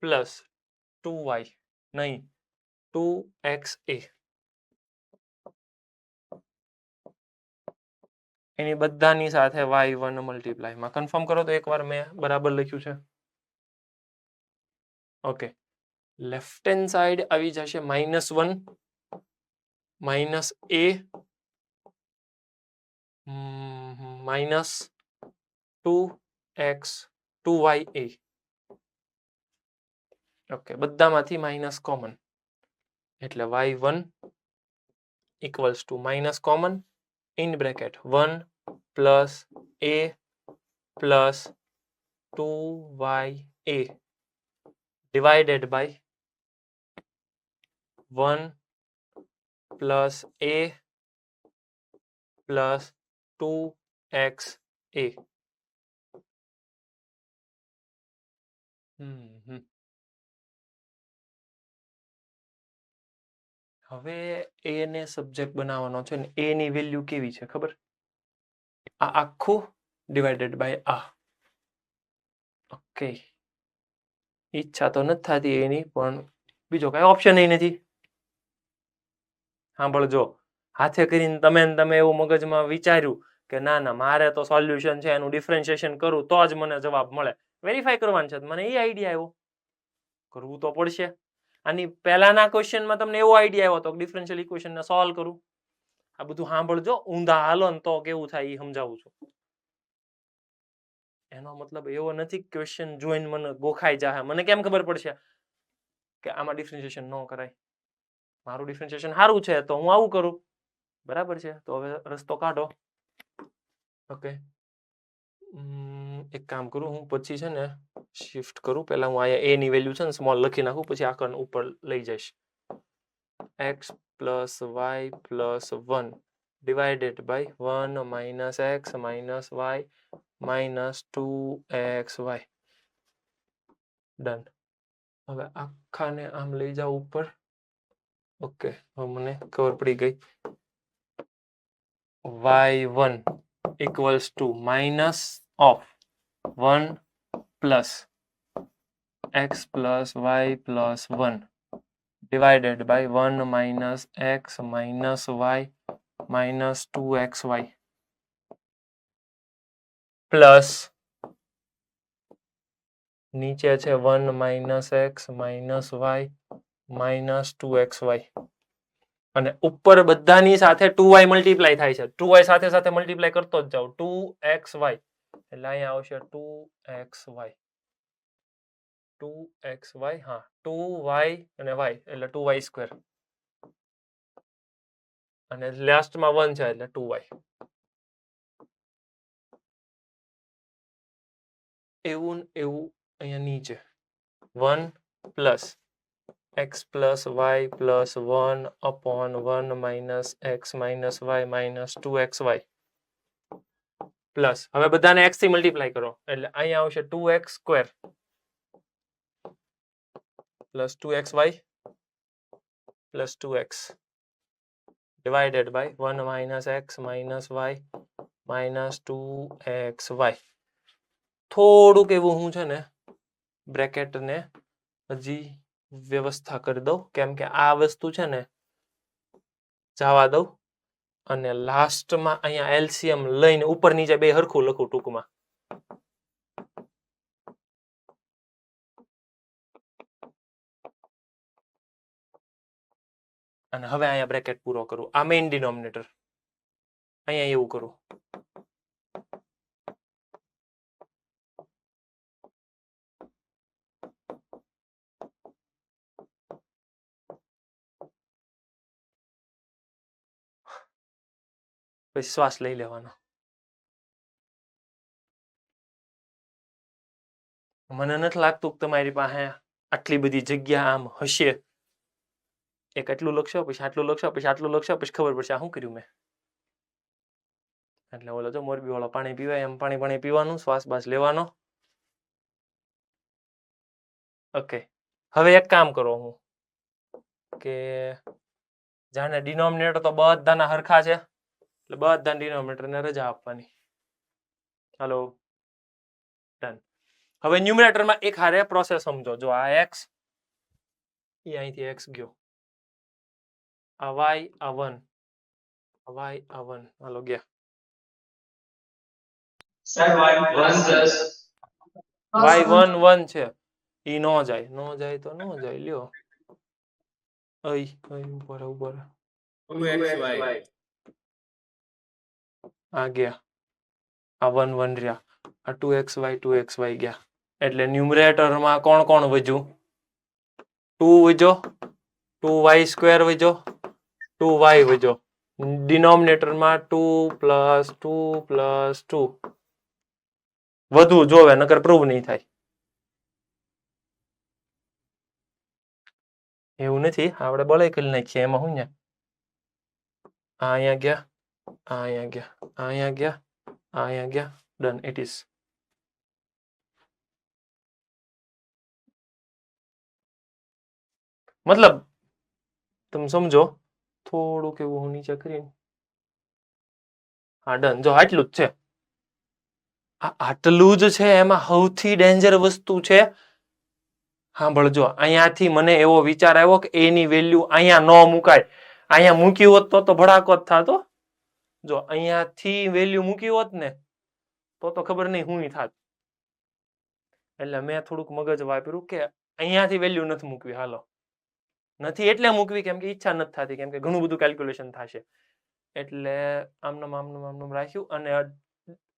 પ્લસ 2y નહીં 2xa. એની બધાની સાથે y1 મલ્ટીપ્લાય માં કન્ફર્મ કરો તો એકવાર મેં બરાબર લખ્યું છે. ઓકે. લેફ્ટ હેન્ડ સાઈડ આવી જશે -1 -a -2x 2ya. ઓકે, બધામાંથી માઇનસ કોમન, એટલે y1 equals to minus common in bracket 1 plus a plus 2ya divided by 1 plus a plus 2xa. હવે a ને સબ્જેક્ટ બનાવવાનો છે ને a ની વેલ્યુ કેવી છે ખબર? આ આખું ડિવાઇડેડ બાય આ. ઓકે, ઈચ્છા તો નથી થતી એની, પણ બીજો કઈ ઓપ્શન નથી. સાંભળજો, હાથે કરીને તમે એવું મગજમાં વિચાર્યું કે ના ના મારે તો સોલ્યુશન છે એનું ડિફરન્શિએશન કરું તો જ મને જવાબ મળે, વેરીફાઈ કરવાનું છે, મને એ આઈડિયા આવ્યો, કરવું તો પડશે. આની પહેલાના ક્વેશ્ચનમાં તમને એવો આઈડિયા આવ્યો હતો કે ડિફરન્શિયલ ઇક્વેશનને સોલ્વ કરું. આ બધું સાંભળજો, ઊંધા હાલો ને તો કેવું થાય એ સમજાવું છું. એનો મતલબ એવો નથી ક્વેશ્ચન જોઈને મને ગોખાઈ જાય, મને કેમ ખબર પડશે કે આમાં ડિફરન્શિએશન ન કરાય, મારું ડિફરન્શિએશન સારું છે તો હું આવું કરું, બરાબર છે? તો હવે રસ્તો કાઢો. ઓકે, એક કામ કરું હું, પછી છે ને શિફ્ટ કરું, પહેલા હું અહીંયા a ની વેલ્યુ છે ને સ્મોલ લખી નાખું, પછી આખા ઉપર લઈ જઈશ. x plus y plus 1 divided by 1 minus x minus y minus 2xy. Done. હવે આખાને આમ લઈ જાવ ઉપર. ઓકે, હવે મને ખબર પડી ગઈ. y1 equals to minus of 1 plus x plus y plus 1 divided by 1 minus x minus y minus 2xy plus નીચે છે 1 minus x minus y minus 2xy, અને ઉપર બધાની સાથે 2y મલ્ટીપ્લાય થાય છે, 2y સાથે સાથે મલ્ટીપ્લાય કરતો જ જાવ, 2xy, એટલે અહીંયા આવશે 2xy, 2xy, હા 2y અને y એટલે 2y સ્ક્વેર, અને લાસ્ટમાં 1 છે એટલે 2y. એવું અહીંયા નીચે 1 plus x plus y plus 1 upon 1 minus x minus y minus 2xy plus, હવે બધાને x થી મલ્ટીપ્લાય કરો એટલે અહીંયા આવશે 2x square plus 2xy plus 2x divided by 1 minus x minus y minus 2xy. થોડુંક એવું હું છે ને બ્રેકેટને હજી વ્યવસ્થા કરી દઉં, કેમ કે આ વસ્તુ છે ને જવા દઉં, અને લાસ્ટમાં અહીંયા એલસીએમ લઈને ઉપર નીચે બે હરખું લખું ટૂંકમાં. અને હવે અહીંયા બ્રેકેટ પૂરો કરું, આ મેઇન ડિનોમિનેટર, અહીંયા એવું કરું. પછી શ્વાસ લઈ લેવાનો. મને નથી લાગતું કે તમારી પાસે આટલી બધી જગ્યા આમ હશે. એક આટલું લખશો, પછી આટલું લખશો, પછી આટલું લખશો, પછી ખબર પડશે આ શું કર્યું મેં. એટલે ઓલો તો મોરબી વાળો પાણી પીવાય એમ પાણી પીવાનું, શ્વાસ બાસ લેવાનો. ઓકે, હવે એક કામ કરો હું કે જાણે ડિનોમિનેટર તો બધાના હરખા છે એટલે બધા ડિનોમિનેટરને રજા આપવાની. હાલો, ડન. હવે ન્યુમરેટરમાં એક હારે પ્રોસેસ સમજો. જો આ x, એ અહીંથી x ગયો, આ y, આ 1, આ y, આ 1, હાલો ગયા. Sir, 1 plus y1 1 છે, ઈ નો જાય તો નો જાય, લ્યો. ઉપર 2xy આ ગયા, આ 1 1 રહ્યા, આ 2xy 2xy ગયા, એટલે ન્યુમરેટરમાં કોણ કોણ વધ્યું? 2 વજો 2y² વજો 2y વજો ડિનોમિનેટરમાં 2 + 2 + 2 વધુ જોવે નકર પ્રૂવ નહીં થાય. એવું નથી આપણે બોલે કરી નાખીએ એમાં શું ને આ અહીંયા ગયા આ અહીંયા ગયા આ અહીંયા ગયા આ અહીંયા ગયા ડન ઇટ ઇઝ. મતલબ તમે સમજો થોડુંક એવું હું નીચે કરીને હા ડન. જો આટલું જ છે આટલું જ છે એમાં સૌથી ડેન્જર વસ્તુ છે સાંભળજો અહીંયાથી મને એવો વિચાર આવ્યો કે એની વેલ્યુ અહીંયા ન મુકાય અહીંયા મૂક્યું હોત તો ભડાકો જ થાતો. જો અહીંયાથી વેલ્યુ મૂકી હોત ને તો ખબર નહીં હું થાત. એટલે મેં થોડુંક મગજ વાપર્યું કે અહીંયાથી વેલ્યુ નથી મૂકવી. હાલો નથી એટલે મૂકવી કેમ કે ઈચ્છા નથી થતી કેમ કે ઘણું બધું કેલ્ક્યુલેશન થશે એટલે આમનું રાખ્યું અને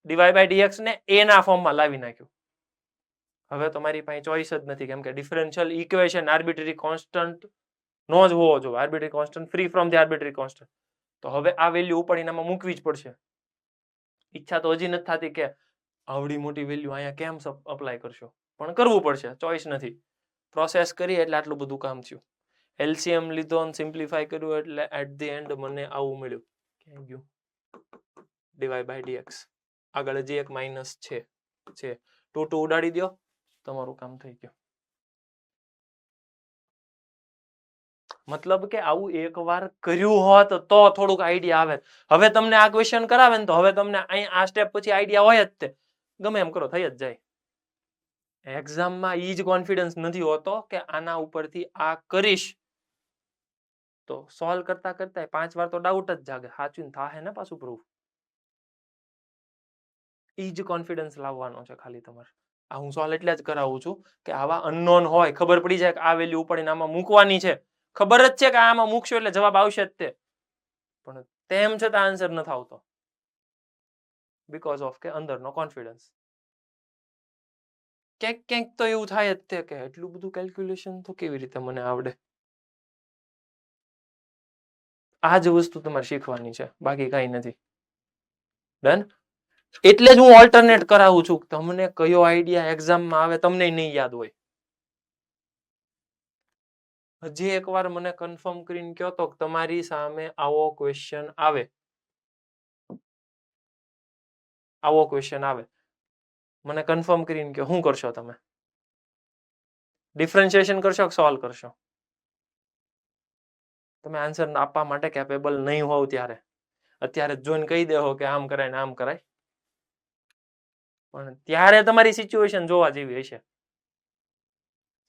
dy/dx ને a ના ફોર્મમાં લાવી નાખ્યું. હવે તમારી પાસે ચોઈસ જ નથી કેમ કે ડિફરન્શિયલ ઇક્વેશન આર્બિટરી કોન્સ્ટન્ટ નો જ હોવો જોઈએ. Arbitrary constant free from the arbitrary constant. તો હવે આ વેલ્યુ ઉપાડીને આમાં મૂકવી જ પડશે. ઈચ્છા તો હજી નથી થતી કે આવડી મોટી વેલ્યુ અહીંયા કેમ અપ્લાય કરશો પણ કરવું પડશે ચોઈસ નથી. પ્રોસેસ કરી એટલે આટલું બધું કામ થયું. એલસીએમ લીધો અને સિમ્પ્લિફાય કર્યું એટલે એટ ધી એન્ડ મને આવું મળ્યું. ક્યાં ગયું dy/dx. આગળ હજી એક માઇનસ છે 2 ઉડાડી દો તમારું કામ થઈ ગયું. મતલબ કે આવું એકવાર કર્યું હોત તો થોડુંક આઈડિયા આવે. હવે તમને આ ક્વેશ્ચન કરાવે ને તો હવે તમને અહીં આ સ્ટેપ પછી આઈડિયા હોય જ તે ગમે એમ કરો થઈ જ જાય. એક્ઝામમાં ઈ જ કોન્ફિડન્સ નથી હોતો કે આના ઉપરથી આ કરીશ તો સોલ્વ કરતા કરતા 5 વાર તો ડાઉટ જ જાગે સાચું થાહે ને પાછું પ્રૂફ. ઈ જ કોન્ફિડન્સ લાવવાનો છે ખાલી તમારે. આ હું સોલ્વ એટલે જ કરાવું છું કે આવા અનનોન હોય ખબર પડી જાય કે આ વેલ્યુ ઉપાડીને આમાં મૂકવાની છે. ખબર જ છે કે આમાં મૂકશો એટલે જવાબ આવશે જ તે પણ તેમ છતાં આન્સર નથી આવતો બીકોઝ ઓફ કે અંદરનો કોન્ફિડન્સ. ક્યાંક તો એવું થાય જ તે કે એટલું બધું કેલ્ક્યુલેશન તો કેવી રીતે મને આવડે. આ જ વસ્તુ તમારે શીખવાની છે બાકી કઈ નથી. ડન. એટલે જ હું ઓલ્ટરનેટ કરાવું છું તમને કયો આઈડિયા એક્ઝામમાં આવે તમને નહીં યાદ હોય. હજી એકવાર મને કન્ફર્મ કરીને કહો તો તમારી સામે આવો ક્વેશ્ચન આવે મને કન્ફર્મ કરીને કે શું કરશો તમે? ડિફરન્શિએશન કરશો કે સોલ્વ કરશો? તમે આન્સર આપવા માટે કેપેબલ નહીં હોવ ત્યારે અત્યારે જોઈને કહી દેહો કે આમ કરાય ને આમ કરાય પણ ત્યારે તમારી સિચ્યુએશન જોવા જેવી હશે.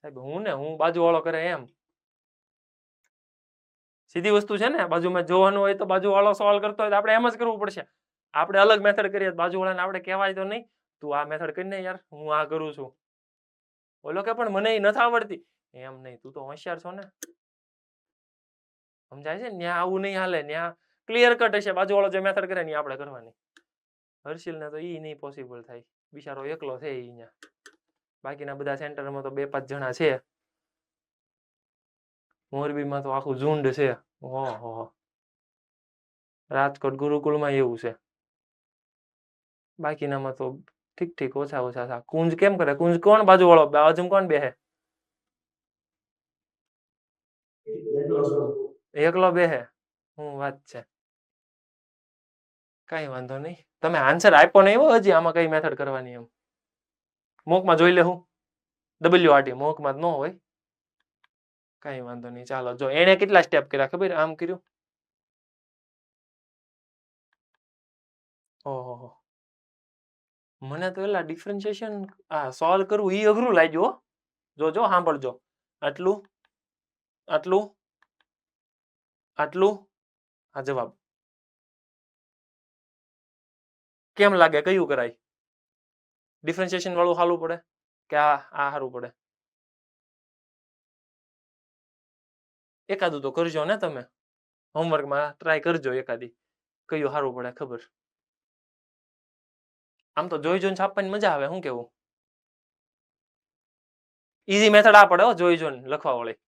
સાહેબ હું બાજુવાળો કરે એમ સીધી વસ્તુ છે ને. બાજુમાં જોવાનું હોય તો બાજુવાળો સોલ્વ કરતો હોય તો આપણે એમ જ કરવું પડશે. આપણે અલગ મેથડ કરીએ બાજુવાળાને આપણે કહેવાય તો નહીં તું આ મેથડ કરીને યાર હું આ કરું છું. બોલો કે પણ મને નથી આવડતી. એમ નહીં તું તો હોશિયાર છો ને સમજાય છે. ન્યા આવું નહીં હાલે. ન્યા ક્લિયર કટ હશે બાજુવાળો જે મેથડ કરે ને આપણે કરવાની. હર્ષિલ ને તો ઈ નહીં પોસિબલ થાય બિચારો એકલો છે અહીંયા. બાકીના બધા સેન્ટરમાં તો 2-5 જણા છે. મોરબીમાં તો આખું ઝુંડ છે. ઓહો રાજકોટ ગુરુકુળમાં એવું છે. બાકીનામાં તો ઠીક ઓછા. કુંજ કેમ કરે? કુંજ કોણ બાજુવાળો બાજુમાં કોણ બેહે? એકલો બેહે. હું વાત છે. કઈ વાંધો નહીં. તમે આન્સર આપ્યો નહીં હો હજી આમાં કઈ મેથડ કરવાની એમ મોકમાં જોઈ લેવું. WRT મોકમાં જ ન હોય. કઈ વાંધો નહીં ચાલો. જો એને કેટલા સ્ટેપ કર્યા ખબર? આમ કર્યું. ઓહો મને તો એલા ડિફરન્શિએશન સોલ્વ કરવું ઈ અઘરું લાગ્યું. જો સાંભળજો આટલું આ જવાબ કેમ લાગે? કયું કરાય? ડિફરન્શિએશન વાળું હાલું પડે કે આ સારું પડે? એકાદું તો કરજો ને તમે હોમવર્કમાં ટ્રાય કરજો એકાદી કયું સારું પડે ખબર. આમ તો જોઈને છાપવાની મજા આવે. શું કેવું? ઈઝી મેથડ આ પડે જોઈને લખવા વાળી.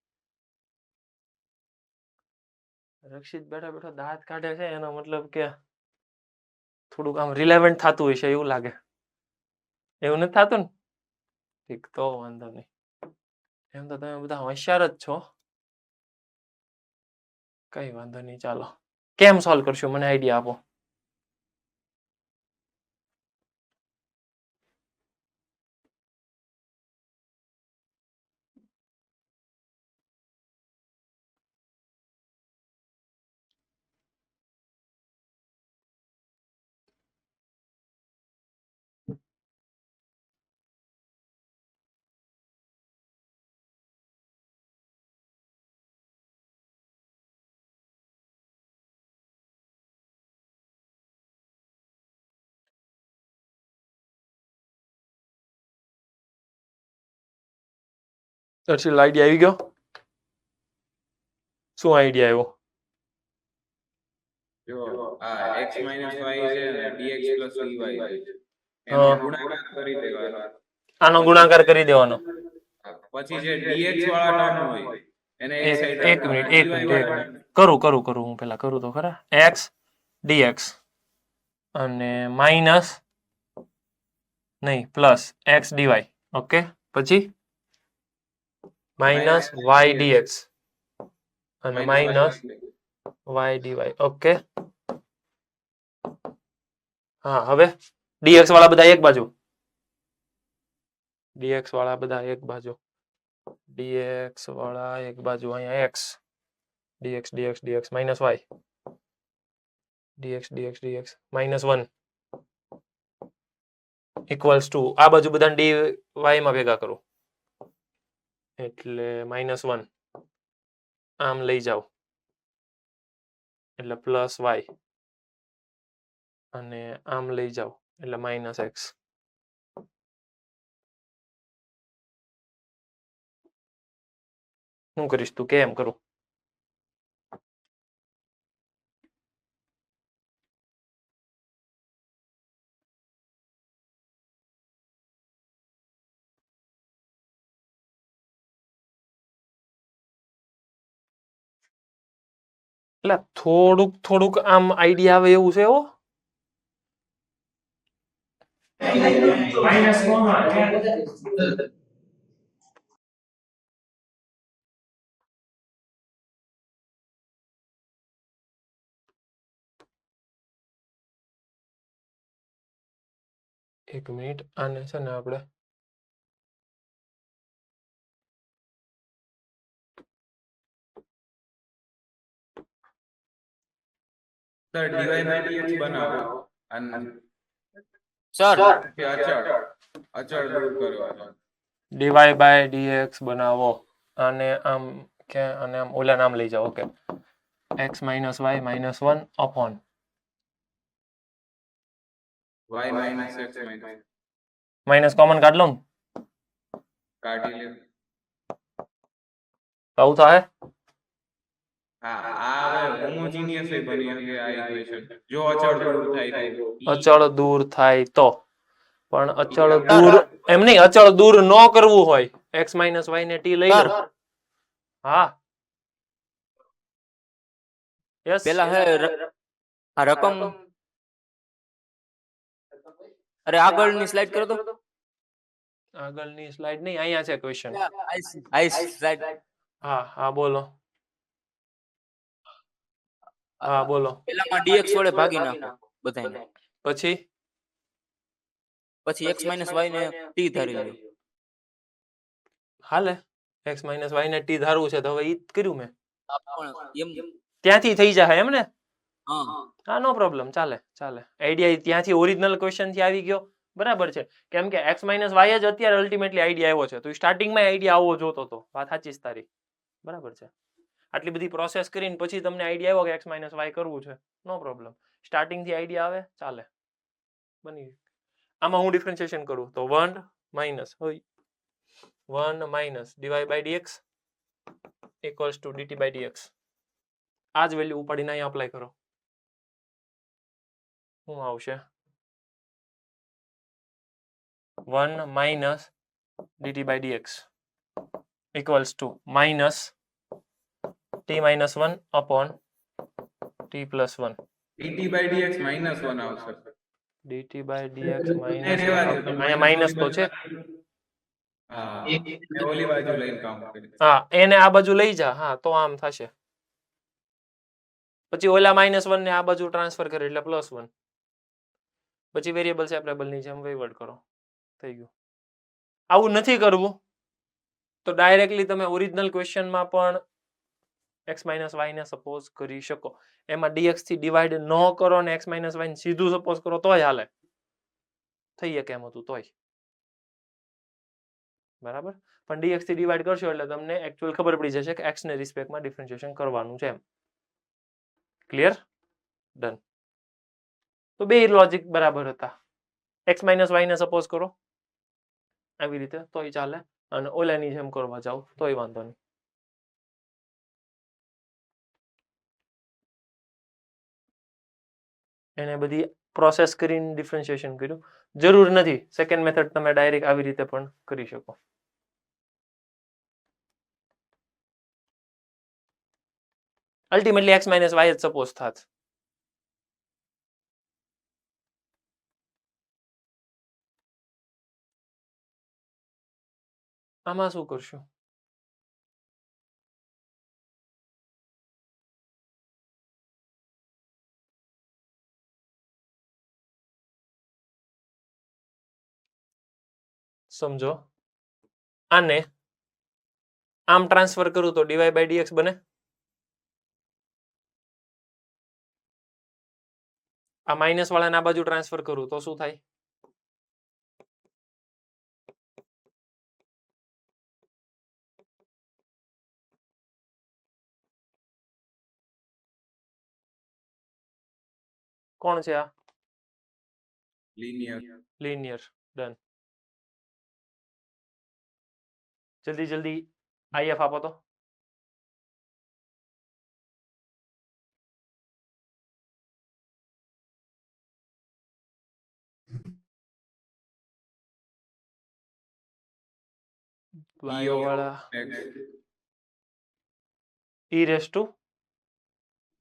રક્ષિત બેઠા બેઠા દાંત કાઢે છે એનો મતલબ કે થોડુંક આમ રિલેવન્ટ થતું હોય છે એવું લાગે. એવું નથી થતું ને? ઠીક, તો વાંધો નહીં. એમ તો તમે બધા હોશિયાર જ છો. કઈ વાંધો નહીં, ચાલો. કેમ સોલ્વ કરશો મને આઈડિયા આપો. દર્શિલ આઈડિયા આવી ગયો? શું આઈડિયા આવ્યો? જો આ x - y છે ને dx + dy છે, હા. એનો ગુણાકાર કરી દેવાનો. આનો ગુણાકાર કરી દેવાનો. પછી જે dx વાળા ટર્મ હોય એને એક સાઈડ એક મિનિટ કરું હું પેલા કરું તો ખરા. x dx અને માઇનસ નહીં પ્લસ x dy. ઓકે, પછી માઇનસ y dx અને માઇનસ y dy. ઓકે, હા. હવે dx વાળા બધા એક બાજુ, dx વાળા બધા એક બાજુ, dx વાળા એક બાજુ. અહીંયા x dx dx dx minus y dx dx dx minus 1 equals two આ બાજુ બધા dy માં ભેગા કરું એટલે માઇનસ 1. આમ લઈ જાઓ એટલે પ્લસ y અને આમ લઈ જાઓ એટલે માઇનસ x. શું કરીશ તું કેમ કરું? એટલે થોડુંક આમ આઈડિયા આવે એવું છે હો. માઇનસ કોમન એક મિનિટ, આને છે ને આપણે સર dy by dx બનાવો અને સર કે અચળ દૂર કરવાનો. dy by dx બનાવો અને આમ કે અને આમ ઓલા નામ લઈ જાઓ. Okay, x minus y minus 1 upon y minus x minus minus common કાઢ લઉં કાઢી લે. તો આવું થાય. હા, આ હવે હોમોજીનિયસ બની શકે આ ઇક્વેશન જો અચળ દૂર થાય તો. અચળ દૂર થાય તો, પણ અચળ દૂર એમ નહીં, અચળ દૂર ન કરવું હોય x minus y ને t લઈ લો. હા, યસ. પેલા હે આ રકમ અરે આગળની સ્લાઇડ કરો તો. આગળની સ્લાઇડ નહીં, અહીંયા છે ક્વેશ્ચન. આઈ સ્લાઇડ. હા હા બોલો. હા બોલો. પેલામાં dx વડે ભાગી નાખો બધાને, પછી પછી x - y ને t ધારી લો. હાલે, x minus y ને t ધારવું છે તો હવે ઈ જ કર્યું મેં. પણ એમ ત્યાંથી થઈ જાય એમ ને? હા હા, નો પ્રોબ્લેમ, ચાલે. આઈડિયા ત્યાંથી ઓરિજિનલ ક્વેશ્ચન થી આવી ગયો, બરાબર છે. કેમ કે x minus y જ અત્યારે અલ્ટિમેટલી આઈડિયા આવ્યો છે, તો સ્ટાર્ટિંગમાં આઈડિયા આવો જોતો હતો. વાત સાચી છે તારી, બરાબર છે. આટલી બધી પ્રોસેસ કરીને પછી તમને આઈડિયા આવ્યો કે x minus y કરવું છે, નો પ્રોબ્લેમ. સ્ટાર્ટિંગ થી આઈડિયા આવે, ચાલે, બની. આમાં હું ડિફરન્શિએશન કરું તો 1 minus dy by dx equals to dt by dx. આ જ વેલ્યુ ઉપાડીને અહીંયા અપ્લાય કરો. શું આવશે? 1 minus dt by dx equals to minus t minus 1 upon t plus 1 dt by dx -1 આવશે. dt બાય dx એ રહેવા દો, તમે અહીંયા માઇનસ તો છે. હા એ ઓલી બાજુ લઈને કામ કરી. હા એને આ બાજુ લઈ જા. હા તો આમ થશે. પછી ઓલા -1 ને આ બાજુ ટ્રાન્સફર કરે એટલે +1. પછી વેરિયેબલ સેપરેબલ ની જેમ વહીવટ કરો. થઈ ગયું. આવું નથી કરવું તો ડાયરેક્ટલી તમે ઓરિજિનલ ક્વેશ્ચનમાં પણ x y ને સપોઝ કરી શકો. એમાં dx થી ડિવાઈડ ન કરો ને x y ને સીધું સપોઝ કરો તોય હાલે. થઈ શકે એમ હતું તોય. બરાબર. પણ dx થી ડિવાઈડ કરશો એટલે તમને એક્ચ્યુઅલ ખબર પડી જશે કે x ને રિસ્પેક્ટમાં ડિફરન્શિએશન કરવાનું છે એમ. ક્લિયર? ડન. તો બે લોજિક બરાબર હતા. x y ને સપોઝ કરો આવી રીતે તોય ચાલે અને ઓલાની જેમ કરવા જાવ તોય વાંધો નહીં. એને બધી પ્રોસેસ કરીને ડિફરન્શિએશન કર્યું. જરૂર નથી સેકન્ડ મેથડ તમે ડાયરેક્ટ આવી રીતે પણ કરી શકો. અલ્ટિમેટલી x y જ સપોઝ થાત. આમાં શું કરશું? સમજો આને આમ ટ્રાન્સફર કરું તો dy by dx બને. આ માઇનસ વાળાને આ બાજુ ટ્રાન્સફર કરું તો શું થાય? કોણ છે આ? લિનિયર. લિનિયર. ડન. જલ્દી if આપો તો. બાયો વાળા e raised to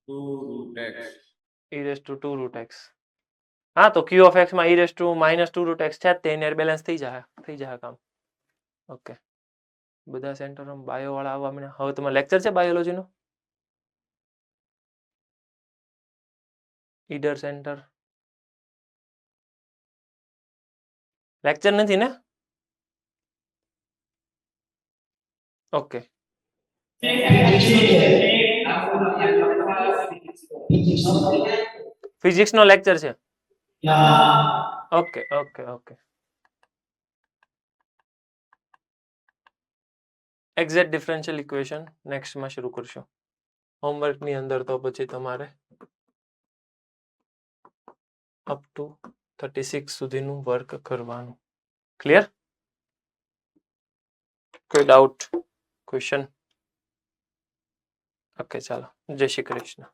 2 √x. e raised to 2 root x. હા તો q of x માં e raised to -2 root x છે તે નેર બેલેન્સ થઈ જાય કામ. ઓકે. બધા સેન્ટર બાયો વાળા આવવા મને. હવે તમારે લેક્ચર છે બાયોલોજી નો? ઈડર સેન્ટર લેક્ચર નથી ને? ઓકે. ફિઝિક્સ નો લેક્ચર છે. ઓકે. એક્ઝેક્ટ ડિફરન્શિયલ ઇક્વેશન નેક્સ્ટમાં શરૂ કરશું. હોમવર્ક ની અંદર તો પછી તમારે અપ ટુ 36 સુધીનું વર્ક કરવાનું. ક્લિયર? કોઈ ડાઉટ ક્વેશ્ચન? ઓકે ચાલો. જય શ્રી કૃષ્ણ.